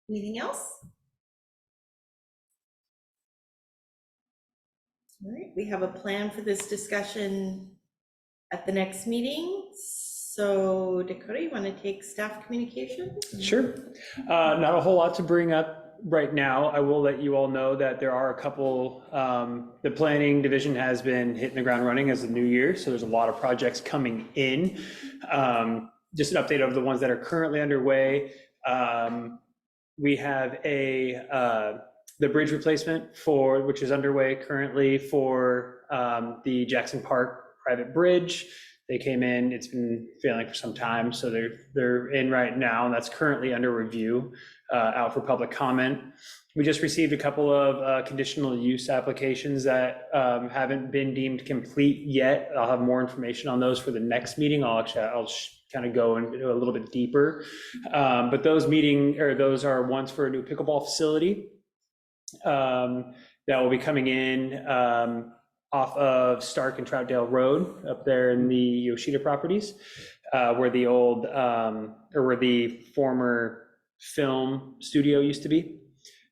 Anything else? All right, we have a plan for this discussion at the next meeting. So Dakota, you want to take staff communication? Sure. Not a whole lot to bring up right now. I will let you all know that there are a couple, the planning division has been hitting the ground running as the new year. So there's a lot of projects coming in. Just an update of the ones that are currently underway. We have the bridge replacement which is underway currently for the Jackson Park private bridge. They came in, it's been failing for some time, so they're in right now, and that's currently under review, out for public comment. We just received a couple of conditional use applications that haven't been deemed complete yet. I'll have more information on those for the next meeting. I'll kind of go into a little bit deeper. But those are ones for a new pickleball facility that will be coming in off of Stark and Troutdale Road up there in the Yoshida properties, where the former film studio used to be.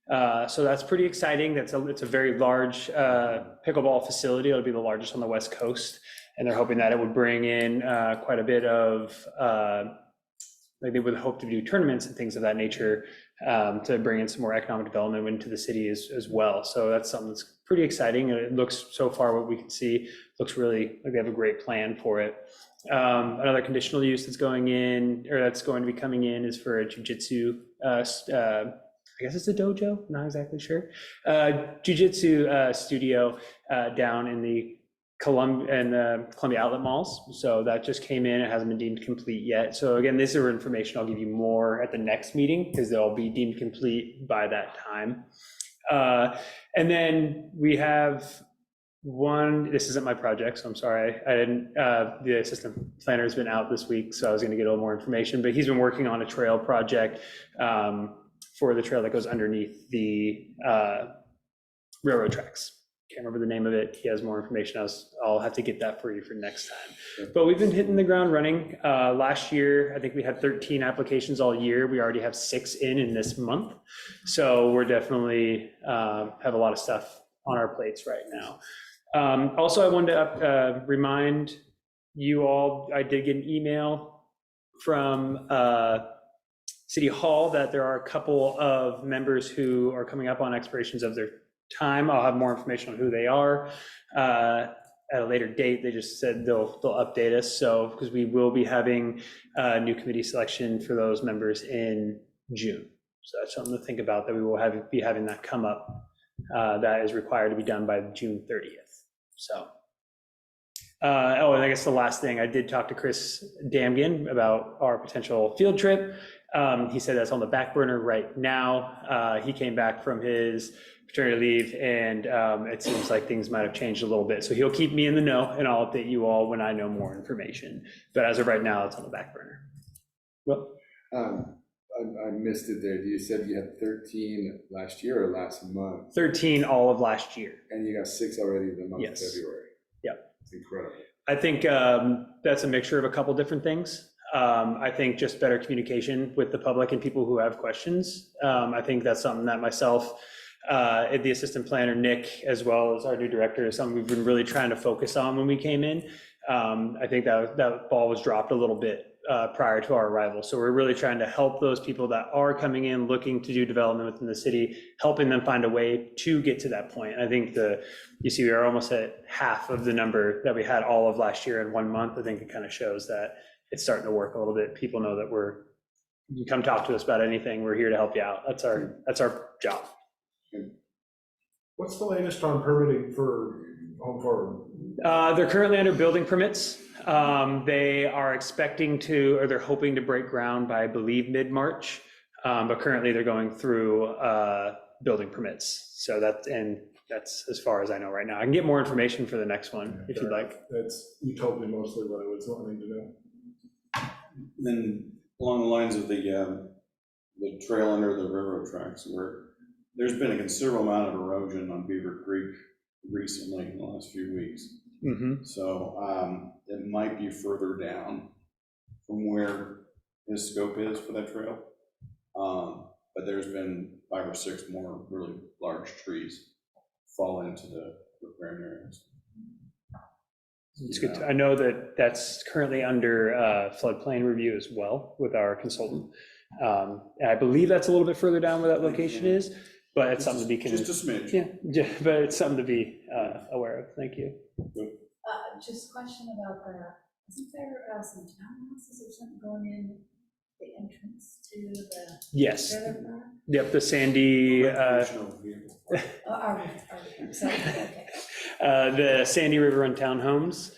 So that's pretty exciting. It's a very large pickleball facility. It'll be the largest on the West Coast, and they're hoping that it would bring in quite a bit of, like they would hope to do tournaments and things of that nature, to bring in some more economic development into the city as well. So that's something that's pretty exciting. And it looks, so far what we can see, looks really like they have a great plan for it. Another conditional use that's going in, or that's going to be coming in, is for a jiu-jitsu, I guess it's a dojo, not exactly sure. Jiu-jitsu studio down in the Columbia Outlet Malls. So that just came in. It hasn't been deemed complete yet. So again, this is information I'll give you more at the next meeting, because they'll be deemed complete by that time. And then we have this isn't my project, so I'm sorry. I didn't, the assistant planner has been out this week, so I was going to get a little more information, but he's been working on a trail project for the trail that goes underneath the railroad tracks. Can't remember the name of it. He has more information. I'll have to get that for you for next time. But we've been hitting the ground running. Last year, I think we had 13 applications all year. We already have 6 in this month. So we're definitely have a lot of stuff on our plates right now. Also, I wanted to remind you all, I did get an email from City Hall that there are a couple of members who are coming up on expirations of their time. I'll have more information on who they are at a later date. They just said they'll update us. So, because we will be having a new committee selection for those members in June. So that's something to think about, that we will be having that come up. That is required to be done by June 30th. So, and I guess the last thing, I did talk to Chris Damgan about our potential field trip. He said that's on the back burner right now. He came back from his paternity leave, and it seems like things might have changed a little bit. So he'll keep me in the know, and I'll update you all when I know more information. But as of right now, it's on the back burner. Well, I missed it there. You said you had 13 last year or last month? 13 all of last year. And you got 6 already in the month Yes. of February. Yep. It's incredible. I think that's a mixture of a couple different things. I think just better communication with the public and people who have questions. I think that's something that myself, the assistant planner, Nick, as well as our new director, is something we've been really trying to focus on when we came in. I think that ball was dropped a little bit prior to our arrival. So we're really trying to help those people that are coming in looking to do development within the city, helping them find a way to get to that point. I think you see we are almost at half of the number that we had all of last year in 1 month. I think it kind of shows that it's starting to work a little bit. People know that you come talk to us about anything. We're here to help you out. That's our job. What's the latest on permitting for Home Farm? They're currently under building permits. They are expecting to, or they're hoping to break ground by, I believe, mid-March. But currently they're going through building permits. So that's as far as I know right now. I can get more information for the next one if you'd like. You told me mostly what I was wanting to know. Then along the lines of the trail under the railroad tracks, where there's been a considerable amount of erosion on Beaver Creek recently in the last few weeks. Mm-hmm. So it might be further down from where his scope is for that trail. but there's been 5 or 6 more really large trees fall into the riparian areas. It's good. I know that that's currently under floodplain review as well with our consultant. And I believe that's a little bit further down where that location is, but it's something to be. Just a smidge. Yeah, but it's something to be aware of. Thank you. Just a question about isn't there some townhouses or something going in the entrance to the Yes. trailer park? Yep, the Sandy, Recreational vehicle. Sorry, okay. the Sandy River Run Townhomes.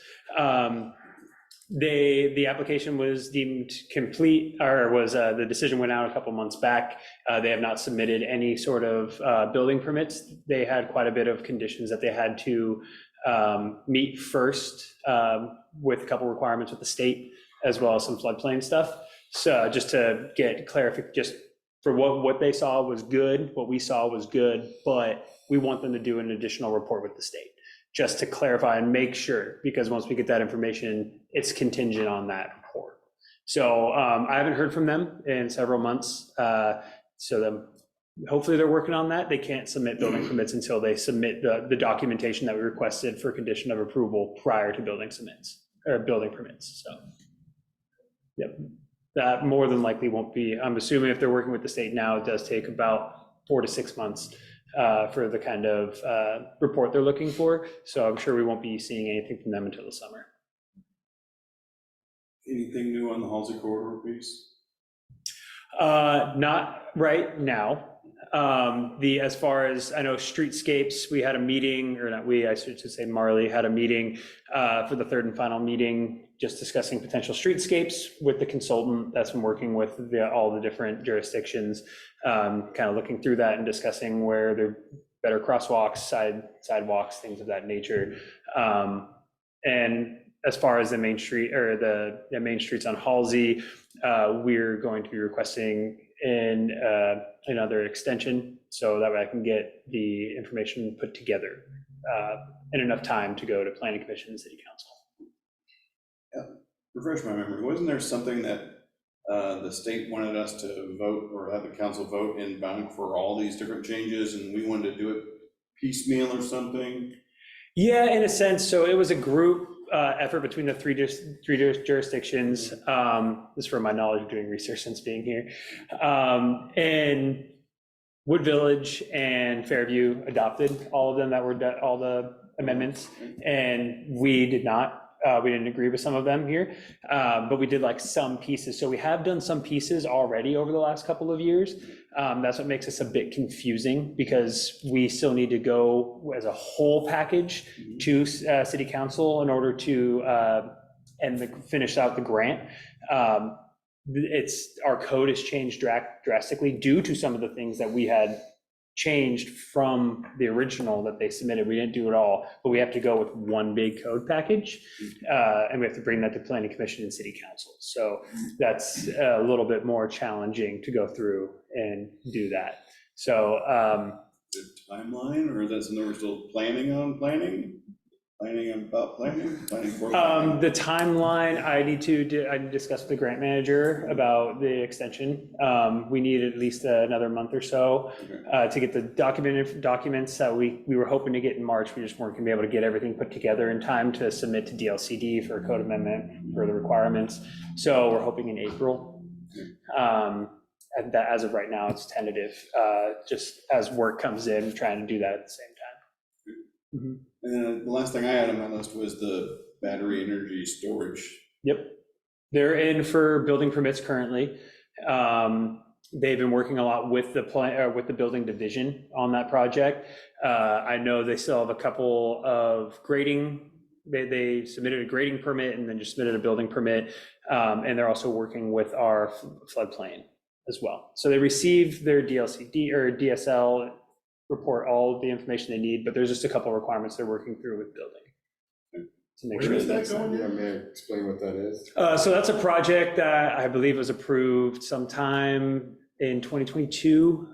The application was deemed complete, or was, the decision went out a couple months back. They have not submitted any sort of building permits. They had quite a bit of conditions that they had to meet first, with a couple requirements with the state, as well as some floodplain stuff. So just to get clarification, just for what they saw was good, what we saw was good, but we want them to do an additional report with the state, just to clarify and make sure, because once we get that information, it's contingent on that report. So I haven't heard from them in several months. Hopefully they're working on that. They can't submit building permits until they submit the documentation that we requested for condition of approval prior to building permits. So, yep, that more than likely won't be. I'm assuming if they're working with the state now, it does take about 4 to 6 months for the kind of report they're looking for. So I'm sure we won't be seeing anything from them until the summer. Anything new on the Halsey corridor piece? Not right now. As far as I know, streetscapes, we had a meeting, or not we, I should say Marley had a meeting for the third and final meeting, just discussing potential streetscapes with the consultant that's been working with all the different jurisdictions, kind of looking through that and discussing where there are better crosswalks, sidewalks, things of that nature. And as far as the main street, or the main streets on Halsey, we're going to be requesting another extension, so that way I can get the information put together in enough time to go to Planning Commission and City Council. Yeah. Refresh my memory, wasn't there something that the state wanted us to vote, or have the council vote in bound for all these different changes, and we wanted to do it piecemeal or something? Yeah, in a sense. So it was a group effort between the three jurisdictions. This is from my knowledge of doing research since being here. And Wood Village and Fairview adopted all of them, that were all the amendments, and we did not. We didn't agree with some of them here, but we did like some pieces. So we have done some pieces already over the last couple of years. That's what makes us a bit confusing, because we still need to go as a whole package to City Council in order to finish out the grant. Our code has changed drastically due to some of the things that we had changed from the original that they submitted. We didn't do it all, but we have to go with one big code package, and we have to bring that to Planning Commission and City Council. So that's a little bit more challenging to go through and do that. So the timeline, or is that something we're still planning for planning? The timeline, I need to discuss with the grant manager about the extension. We need at least another month or so to get the documents that we were hoping to get in March. We just weren't gonna be able to get everything put together in time to submit to DLCD for a code amendment for the requirements. So we're hoping in April. And that, as of right now, it's tentative. Just as work comes in, trying to do that at the same time. Mm-hmm. And then the last thing I had on my list was the battery energy storage. Yep. They're in for building permits currently. They've been working a lot with the building division on that project. I know they still have a couple of grading. They submitted a grading permit and then just submitted a building permit. And they're also working with our floodplain as well. So they received their DLCD or DSL report, all of the information they need, but there's just a couple of requirements they're working through with building to make Where sure is that going? Yeah, may I explain what that is? So that's a project that I believe was approved sometime in 2022.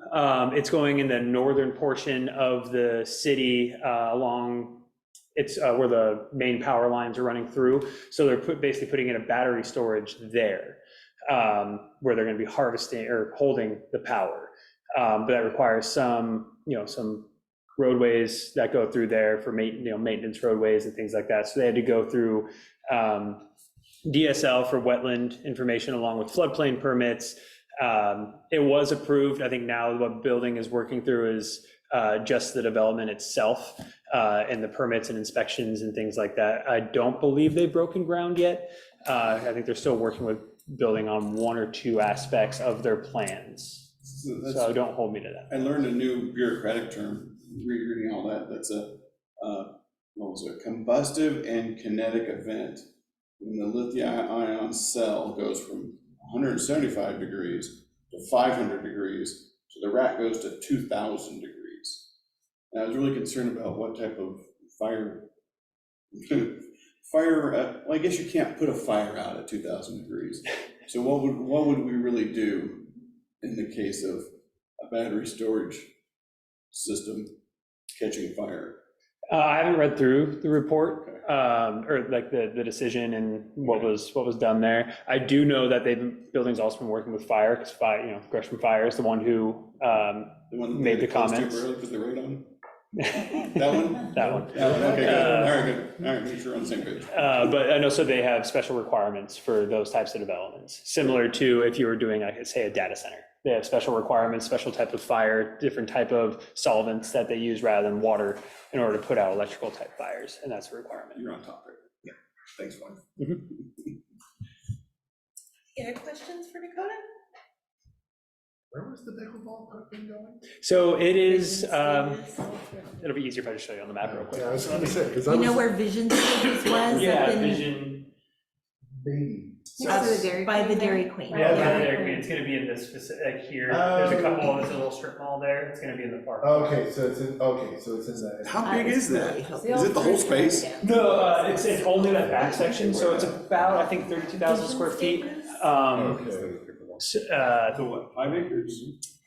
It's going in the northern portion of the city along, it's where the main power lines are running through. So they're basically putting in a battery storage there, where they're going to be harvesting or holding the power. But that requires some, some roadways that go through there for maintenance roadways and things like that. So they had to go through DSL for wetland information along with floodplain permits. It was approved. I think now what building is working through is just the development itself and the permits and inspections and things like that. I don't believe they've broken ground yet. I think they're still working with building on one or two aspects of their plans. So don't hold me to that. I learned a new bureaucratic term, reading all that. That's what was it? Combustive and kinetic event. When the lithium-ion cell goes from 175 degrees to 500 degrees, so the rack goes to 2,000 degrees. And I was really concerned about what type of fire, well, I guess you can't put a fire out at 2,000 degrees. So what would we really do in the case of a battery storage system catching fire? I haven't read through the report or like the decision and what was done there. I do know that building's also been working with fire because Gresham Fire is the one who made the comments. Too early because the radon. That one? That one. Okay, good. All right, good. All right, make sure we're on the same page. But I know, so they have special requirements for those types of developments, similar to if you were doing, like, say, a data center. They have special requirements, special type of fire, different type of solvents that they use rather than water in order to put out electrical type fires, and that's a requirement. You're on top of it. Yeah, thanks, Juan. Any questions for Dakota? Where was the pickleball court thing going? So it is, it'll be easier if I just show you on the map real quick. Yeah, I was gonna say, because You know where Vision Studios was? Yeah, Up in- Vision. Baby. Up Next to the Dairy by the Queen Dairy there? Queen. Yeah, it's gonna be in this specific, here, there's a couple, there's a little strip mall there, it's gonna be in the park. Okay, so it's in that. How big is that? really Is hoping- it the whole space? No, it's only that back section, so it's about, I think, 32,000 square feet. So what, 5 acres?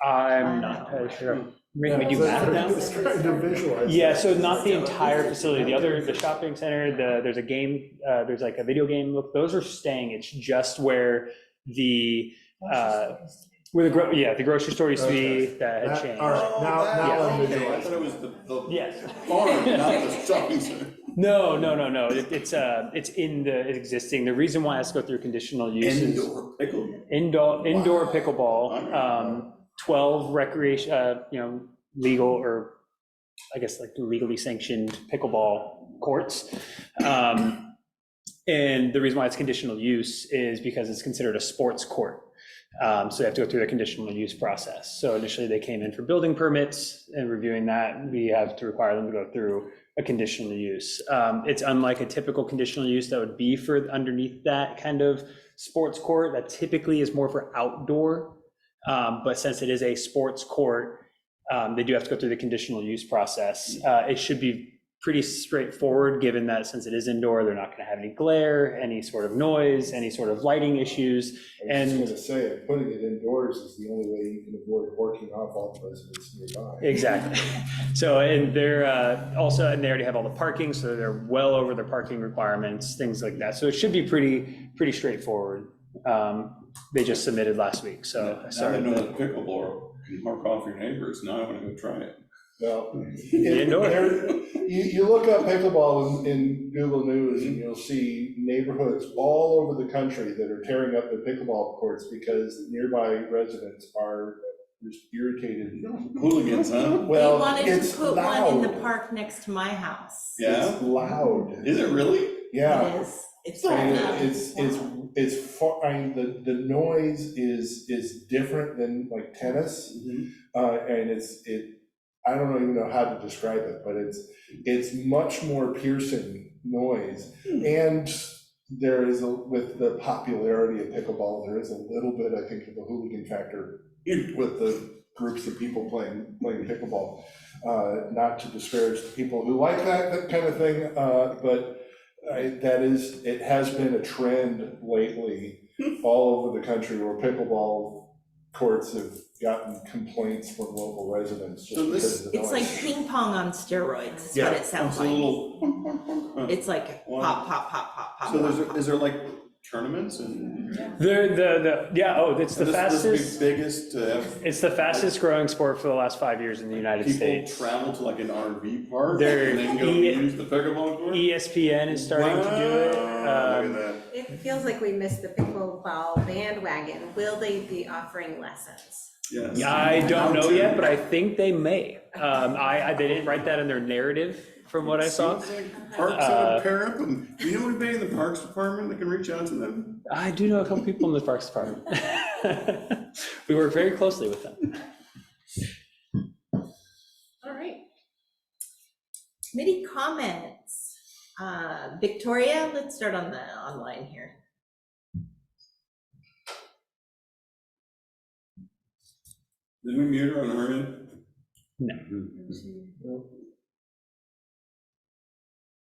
I'm not entirely sure. Making me do math now. Just trying to visualize. Yeah, so not the entire facility. The shopping center, there's a game, there's like a video game, look, those are staying. It's just where the grocery store used to be that had changed. All right, now I'm Okay, I visualizing. thought it was the Yes. farm, not the shopping center. No. It's in the existing. The reason why it has to go through conditional use is Indoor pickle. indoor pickleball, 12 recreation, legal, or I guess like legally sanctioned pickleball courts. And the reason why it's conditional use is because it's considered a sports court. So they have to go through the conditional use process. So initially they came in for building permits, and reviewing that, we have to require them to go through a conditional use. It's unlike a typical conditional use that would be for underneath that kind of sports court that typically is more for outdoor. But since it is a sports court, they do have to go through the conditional use process. It should be pretty straightforward, given that since it is indoor, they're not going to have any glare, any sort of noise, any sort of lighting issues. I was And just gonna say, putting it indoors is the only way you can avoid working off all the residents nearby. exactly. So, and they're also, and they already have all the parking, so they're well over their parking requirements, things like that. So it should be pretty straightforward. They just submitted last week, so I Now they started. know that pickleball can mark off your neighbors. Now I want to go try it. Well, Indoor. you look up pickleball in Google News and you'll see neighborhoods all over the country that are tearing up their pickleball courts because nearby residents are just irritated. Hooligans, huh? They Well, wanted it's to put one in the loud. park next to my house. Yeah? It's loud. Is it really? Yeah. It is. It's And loud. it's far, I mean, the noise is different than like tennis. And I don't even know how to describe it, but it's much more piercing noise. And there is, with the popularity of pickleball, there is a little bit, I think, of a hooligan factor with the groups of people playing pickleball. Not to disparage the people who like that kind of thing, but it has been a trend lately all over the country where pickleball courts have gotten complaints from local residents just So this- because of the It's noise. like ping pong on steroids, is Yeah. what it sounds It's a like. little. It's like Wow. pop, pop, pop, pop, pop. So pop, pop. is there like tournaments and. It's the This fastest, biggest to have. it's the fastest growing sport for the last 5 years in the United People States. travel to like an RV park They're and then go use the pickleball court? ESPN is starting to do it. Wow, look at that. It feels like we missed the pickleball bandwagon. Will they be offering lessons? Yes. I don't know How to. yet, but I think they may. They didn't write that in their narrative from what I saw. Seems like Parks ought to pair up, and do you know anybody in the Parks Department that can reach out to them? I do know a couple people in the Parks Department. We work very closely with them. All right. Committee comments. Victoria, let's start on the online here. Did we mute her on our end? No.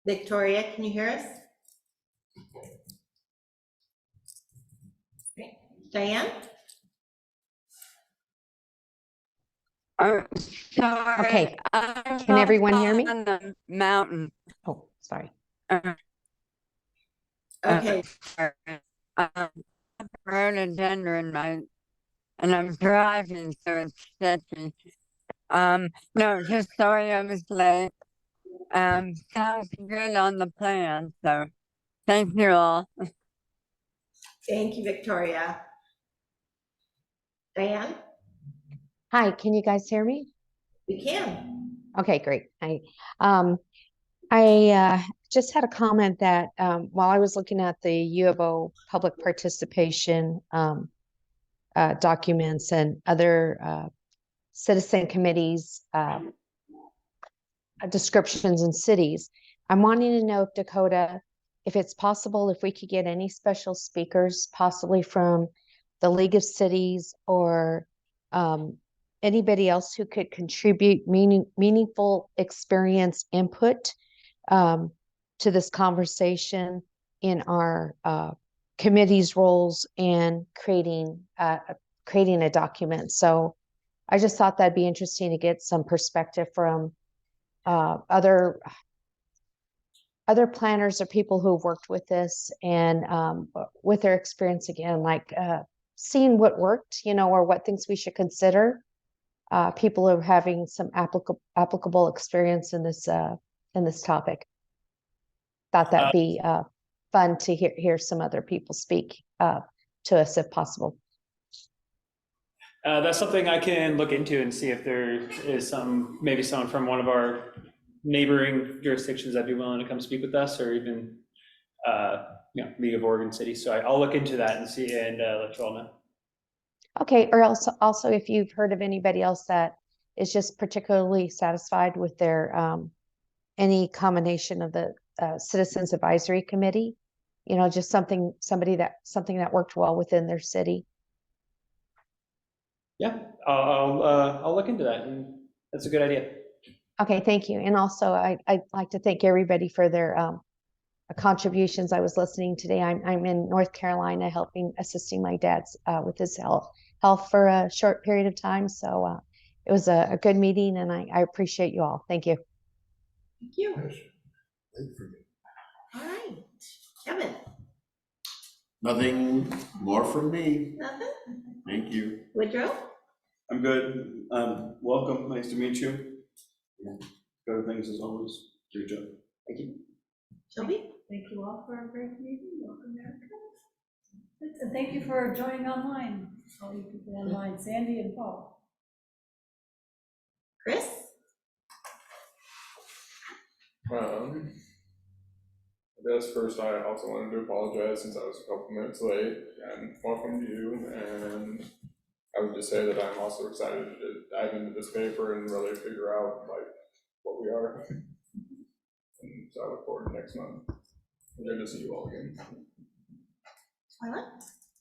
Victoria, can you hear us? Okay. Diane? Sorry. Okay. I'm Can everyone hear me? On the mountain. Oh, sorry. Okay. Rhododendron, and I'm driving, so it's sketchy. No, just sorry I was late. Sounds good on the plan, so thank you all. Thank you, Victoria. Diane? Hi, can you guys hear me? We can. Okay, great. I just had a comment that while I was looking at the U of O public participation documents and other citizen committees descriptions in cities, I'm wanting to know, Dakota, if it's possible, if we could get any special speakers, possibly from the League of Cities or anybody else who could contribute meaningful experience input to this conversation in our committee's roles and creating a document. So I just thought that'd be interesting to get some perspective from other planners or people who've worked with this and with their experience again, like seeing what worked, or what things we should consider. People are having some applicable experience in this topic. Thought that'd be fun to hear some other people speak to us if possible. That's something I can look into and see if there is maybe someone from one of our neighboring jurisdictions that'd be willing to come speak with us, or even League of Oregon Cities. So I'll look into that and see and let you all know. Okay, or also if you've heard of anybody else that is just particularly satisfied with their any combination of the Citizens Advisory Committee, just something that worked well within their city. Yeah, I'll look into that, and that's a good idea. Okay, thank you. And also, I'd like to thank everybody for their contributions. I was listening today. I'm in North Carolina, assisting my dad with his health for a short period of time. So it was a good meeting, and I appreciate you all. Thank you. Thank you. All right, Kevin. Nothing more from me. Nothing? Thank you. Woodrow? I'm good. Welcome. Nice to meet you. Better things as always. Great job. Thank you. Shelby? Thank you all for a great meeting. Welcome, Erica. And thank you for joining online, all you people online, Sandy and Paul. Chris? I guess first I also wanted to apologize since I was a couple minutes late, and welcome to you. And I would just say that I'm also excited to dive into this paper and really figure out what we are. And so I look forward to next month. Good to see you all again. Twyla?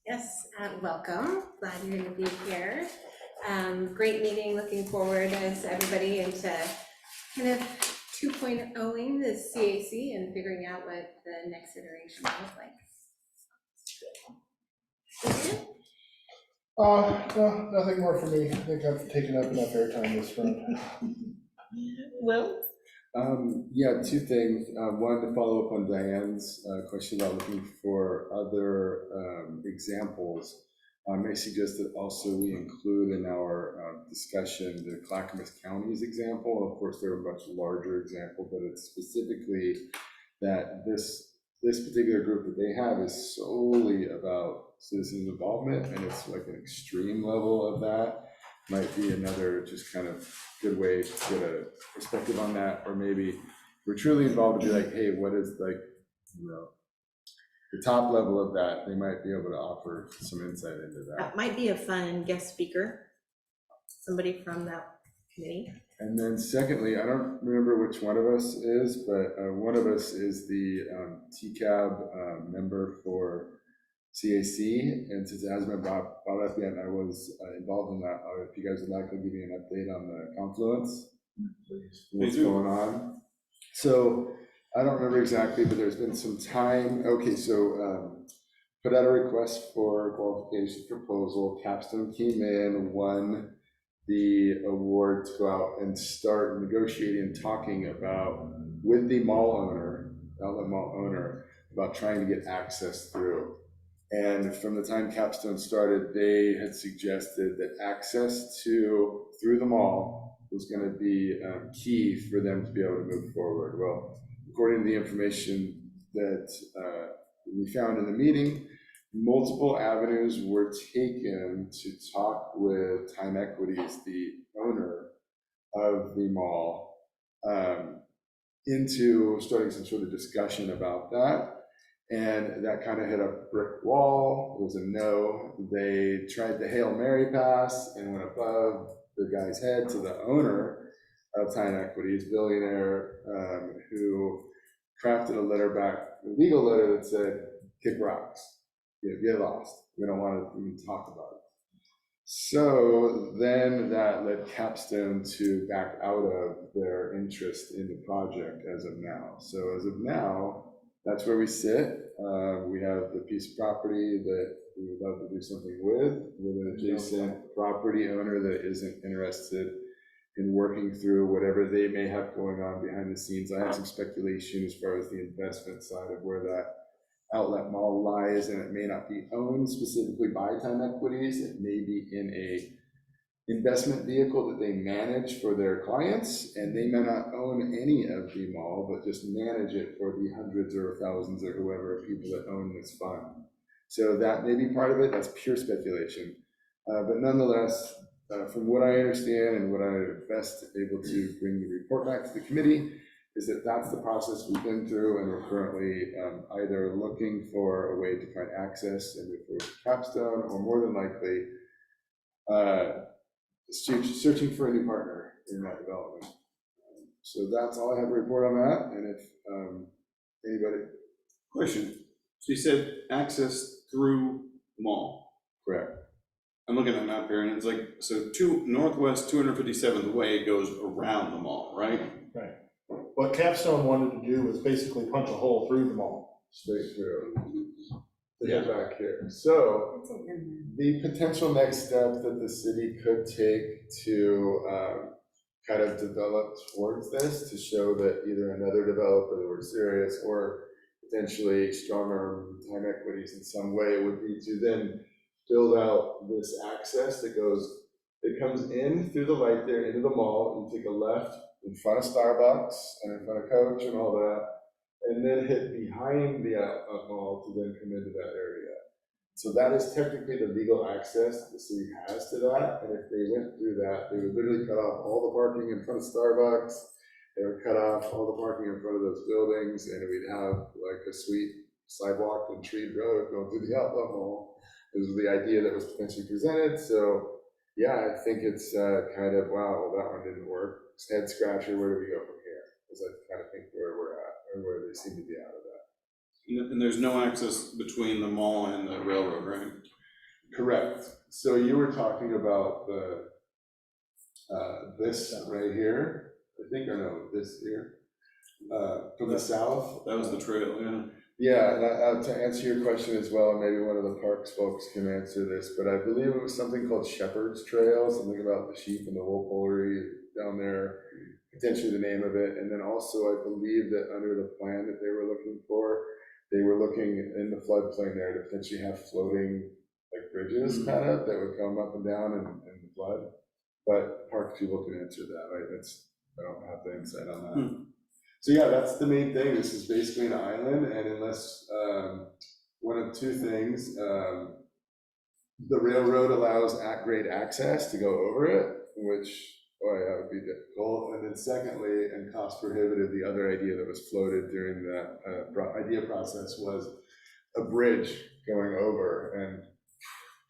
Yes, welcome. Glad you're going to be here. Great meeting. Looking forward as everybody into kind of 2.0ing the CAC and figuring out what the next iteration will look like. No, nothing more for me. I think I've taken up enough airtime this round. Will? Yeah, two things. One, to follow up on Diane's question about looking for other examples. I may suggest that also we include in our discussion the Clackamas County's example. Of course, they're a much larger example, but it's specifically that this particular group that they have is solely about citizen involvement, and it's like an extreme level of that. Might be another just kind of good way to get a perspective on that, or maybe we're truly involved to be like, hey, what is like, you know, the top level of that? They might be able to offer some insight into that. That might be a fun guest speaker, somebody from that committee. And then secondly, I don't remember which one of us is, but one of us is the TCAB member for CAC, and since it hasn't been brought up yet, I was involved in that. If you guys would like, I'll give you an update on the confluence, what's going on. So I don't remember exactly, but there's been some time. Okay, so put out a request for qualification proposal. Capstone came in, won the award to go out and start negotiating and talking about with the mall owner, outlet mall owner, about trying to get access through. And from the time Capstone started, they had suggested that access through the mall was going to be key for them to be able to move forward. Well, according to the information that we found in the meeting, multiple avenues were taken to talk with Time Equities, the owner of the mall, into starting some sort of discussion about that. And that kind of hit a brick wall. It was a no. They tried the Hail Mary pass and went above the guy's head to the owner of Time Equities, billionaire, who crafted a letter back, a legal letter that said, kick rocks, get lost. We don't want to even talk about it. So then that led Capstone to back out of their interest in the project as of now. So as of now, that's where we sit. We have the piece of property that we would love to do something with an adjacent property owner that isn't interested in working through whatever they may have going on behind the scenes. I have some speculation as far as the investment side of where that outlet mall lies, and it may not be owned specifically by Time Equities. It may be in a investment vehicle that they manage for their clients, and they may not own any of the mall, but just manage it for the hundreds or thousands or whoever people that own this fund. So that may be part of it. That's pure speculation. But nonetheless, from what I understand and what I'm best able to bring the report back to the committee, is that that's the process we've been through, and we're currently either looking for a way to find access and move forward to Capstone, or more than likely, searching for a new partner in that development. So that's all I have to report on that. And if anybody. Question. So you said access through mall. Correct. I'm looking at a map here, and it's like, so Northwest 257th Way goes around the mall, right? Right. What Capstone wanted to do was basically punch a hole through the mall. Straight through. To get back here. So the potential next step that the city could take to kind of develop towards this, to show that either another developer that were serious or potentially stronger Time Equities in some way, would be to then build out this access that comes in through the light there into the mall. You take a left in front of Starbucks and in front of Coach and all that, and then hit behind the mall to then come into that area. So that is technically the legal access that the city has to that. And if they went through that, they would literally cut off all the parking in front of Starbucks. They would cut off all the parking in front of those buildings, and we'd have like a sweet sidewalk and treed road going through the outlet mall. This was the idea that was potentially presented. So yeah, I think it's kind of, wow, well, that one didn't work. Head scratcher, where do we go from here? Because I kind of think where we're at, or where they seem to be out of that. And there's no access between the mall and the railroad, right? Correct. So you were talking about the this right here, I think, or no, this here, from the south. That was the trail, yeah. Yeah, and to answer your question as well, maybe one of the parks folks can answer this, but I believe it was something called Shepherd's Trail, something about the sheep and the wool poultry down there, potentially the name of it. And then also, I believe that under the plan that they were looking for, they were looking in the floodplain there to potentially have floating like bridges kind of that would come up and down in the flood. But park people can answer that, right? I don't have the insight on that. So yeah, that's the main thing. This is basically an island, and unless one of two things, the railroad allows at-grade access to go over it, which that would be difficult. And then secondly, and cost prohibitive, the other idea that was floated during the idea process was a bridge going over, and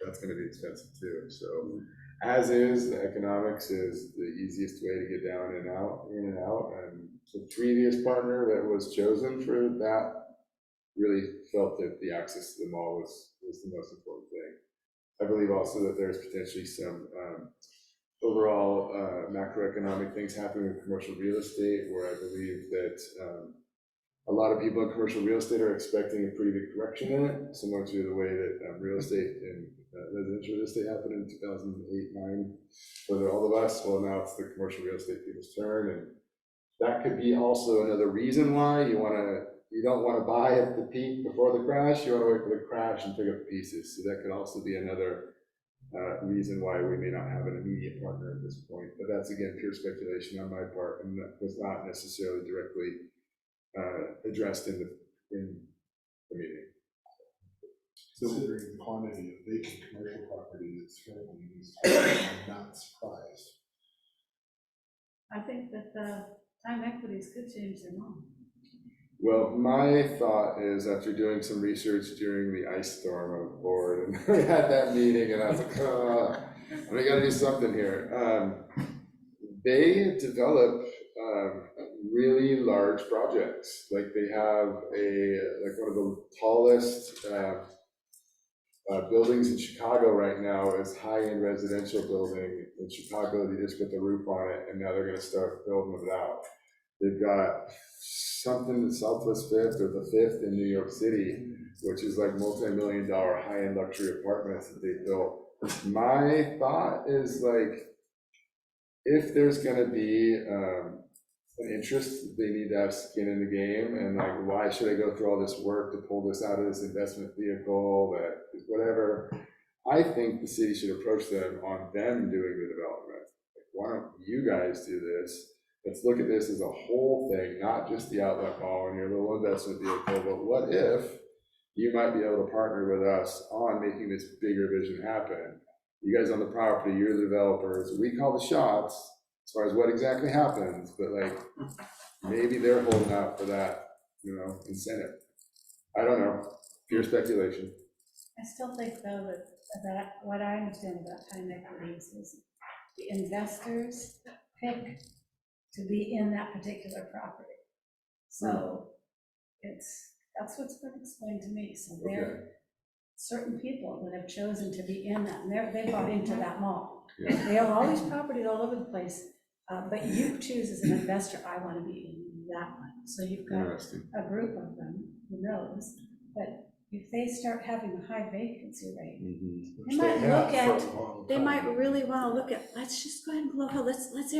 that's going to be expensive too. So as is, the economics is the easiest way to get down and out, in and out. And the previous partner that was chosen for that really felt that the access to the mall was the most important thing. I believe also that there's potentially some overall macroeconomic things happening with commercial real estate, where I believe that a lot of people in commercial real estate are expecting a pretty big correction in it, similar to the way that real estate and residential real estate happened in 2008-9 for all of us. Well, now it's the commercial real estate people's turn, and that could be also another reason why you don't want to buy at the peak before the crash. You want to wait for the crash and pick up pieces. So that could also be another reason why we may not have an immediate partner at this point. But that's, again, pure speculation on my part, and that was not necessarily directly addressed in the meeting. Considering the quantity of vacant commercial property that's currently used, I'm not surprised. I think that the time equities could change their mind. Well, my thought is, after doing some research during the ice storm, I was bored, and we had that meeting, and I was like, we got to do something here. They develop really large projects. Like they have one of the tallest buildings in Chicago right now is high-end residential building in Chicago. They just put the roof on it, and now they're going to start building it out. They've got something, the Southwest Fifth or the Fifth in New York City, which is like multi-million-dollar high-end luxury apartments that they built. My thought is, like, if there's going to be an interest, they need to have skin in the game, and like, why should I go through all this work to pull this out of this investment vehicle, that whatever. I think the city should approach them on them doing the development. Like, why don't you guys do this? Let's look at this as a whole thing, not just the outlet mall and your little investment vehicle, but what if you might be able to partner with us on making this bigger vision happen? You guys on the property, you're the developers, we call the shots as far as what exactly happens, but like, maybe they're holding out for that, incentive. I don't know, pure speculation. I still think though that what I understand about time equities is the investors pick to be in that particular property. So that's what's been explained to me. So there are certain people that have chosen to be in that, and they bought into that mall. Yeah. They have all these properties all over the place, but you choose as an investor, I want to be in that one. So you've got a group of them, who knows, but if they start having a high vacancy rate, they might really want to look at, let's just go ahead and blow out, let's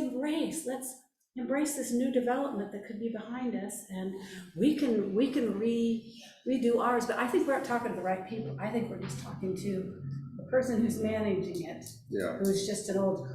embrace this new development that could be behind us, and we can redo ours. But I think we're not talking to the right people. I think we're just talking to the person who's managing it, who's just an old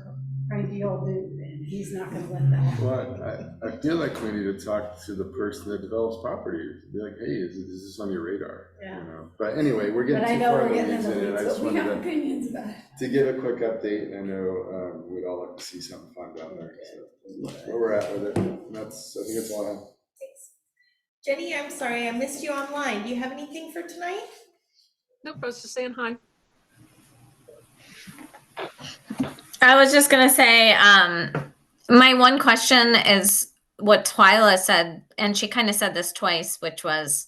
cranky old dude, and he's not going to let that happen. Well, I feel like we need to talk to the person that develops property. Be like, hey, is this on your radar? Yeah. But anyway, we're getting too far in the weeds, and I just wanted opinions about it. To give a quick update. I know we'd all like to see something fun down there. So that's where we're at with it. And I think that's all I have. Thanks. Jenny, I'm sorry, I missed you online. Do you have anything for tonight? Nope, I was just saying hi. I was just gonna say, my one question is what Twyla said, and she kind of said this twice, which was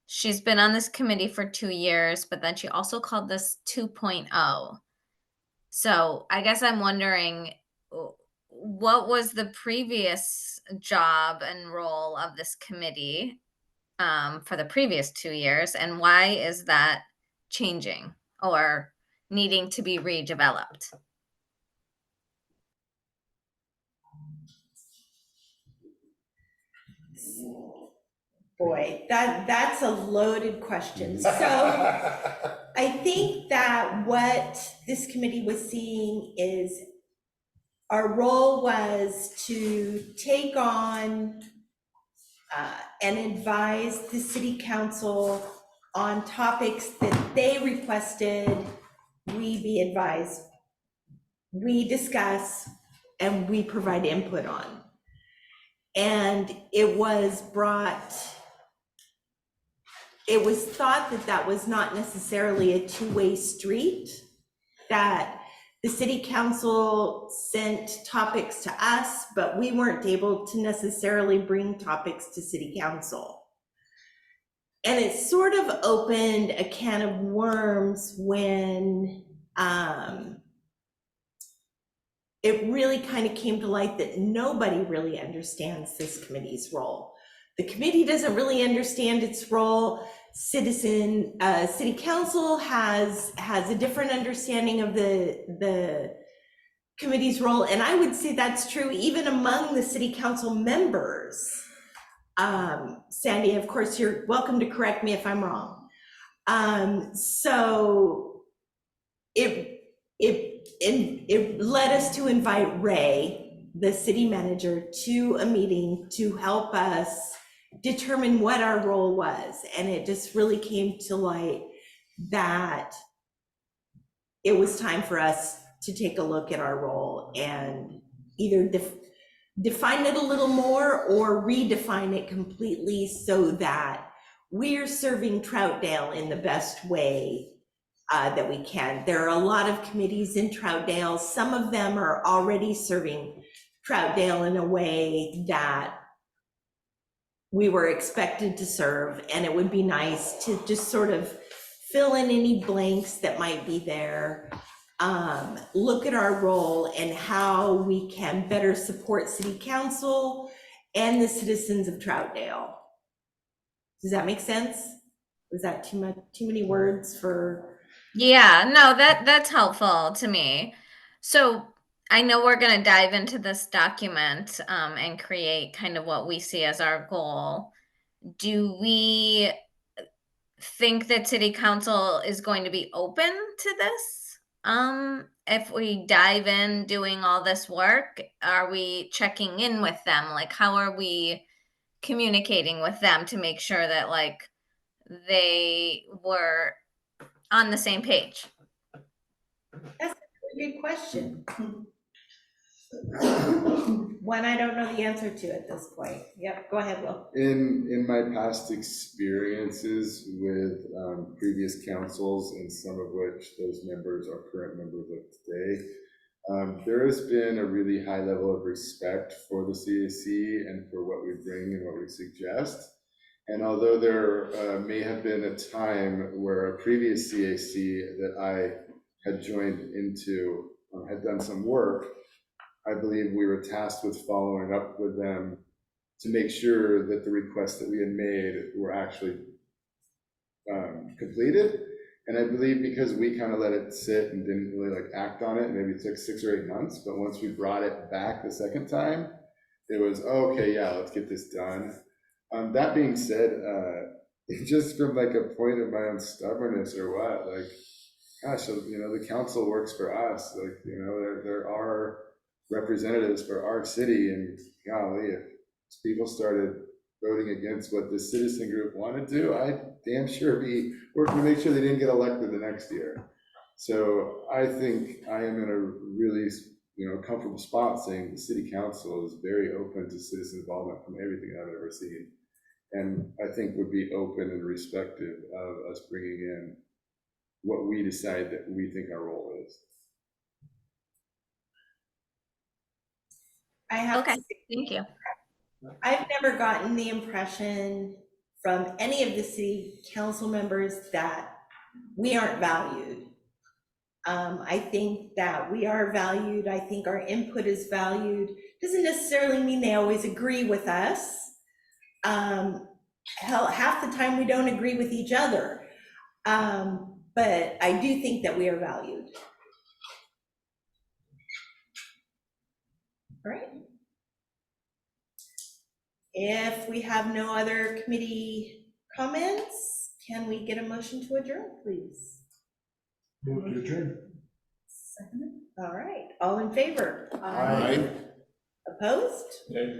she's been on this committee for 2 years, but then she also called this 2.0. So I guess I'm wondering, what was the previous job and role of this committee for the previous 2 years, and why is that changing or needing to be redeveloped? Boy, that's a loaded question. So I think that what this committee was seeing is our role was to take on and advise the city council on topics that they requested we be advised, we discuss, and we provide input on. And it was thought that that was not necessarily a two-way street, that the city council sent topics to us, but we weren't able to necessarily bring topics to city council. And it sort of opened a can of worms when it really kind of came to light that nobody really understands this committee's role. The committee doesn't really understand its role. City council has a different understanding of the committee's role, and I would say that's true even among the city council members. Sandy, of course, you're welcome to correct me if I'm wrong. So it led us to invite Ray, the city manager, to a meeting to help us determine what our role was. And it just really came to light that it was time for us to take a look at our role and either define it a little more or redefine it completely so that we're serving Troutdale in the best way that we can. There are a lot of committees in Troutdale. Some of them are already serving Troutdale in a way that we were expected to serve, and it would be nice to just sort of fill in any blanks that might be there, look at our role and how we can better support city council and the citizens of Troutdale. Does that make sense? Was that too many words for? Yeah, no, that's helpful to me. So I know we're going to dive into this document and create kind of what we see as our goal. Do we think that city council is going to be open to this? If we dive in doing all this work, are we checking in with them? Like, how are we communicating with them to make sure that like they were on the same page? That's a really good question. One I don't know the answer to at this point. Yep, go ahead, Will. In my past experiences with previous councils, and some of which those members are current members of today, there has been a really high level of respect for the CAC and for what we bring and what we suggest. And although there may have been a time where a previous CAC that I had joined into had done some work, I believe we were tasked with following up with them to make sure that the requests that we had made were actually completed. And I believe because we kind of let it sit and didn't really like act on it, maybe it took 6 or 8 months, but once we brought it back the second time, it was, oh, okay, yeah, let's get this done. That being said, just from like a point of my own stubbornness or what, like, gosh, you know, the council works for us. Like, you know, there are representatives for our city, and golly, if people started voting against what the citizen group wanted to do, I'd damn sure be working to make sure they didn't get elected the next year. So I think I am in a really, you know, comfortable spot saying the city council is very open to citizen involvement from everything I've ever seen. And I think would be open and respectful of us bringing in what we decide that we think our role is. I have Okay, to say, thank you. I've never gotten the impression from any of the city council members that we aren't valued. I think that we are valued. I think our input is valued. Doesn't necessarily mean they always agree with us. Hell, half the time we don't agree with each other. But I do think that we are valued. All right. If we have no other committee comments, can we get a motion to adjourn, please? Move to adjourn. Second. All right, all in favor? Aye. Opposed? Yeah.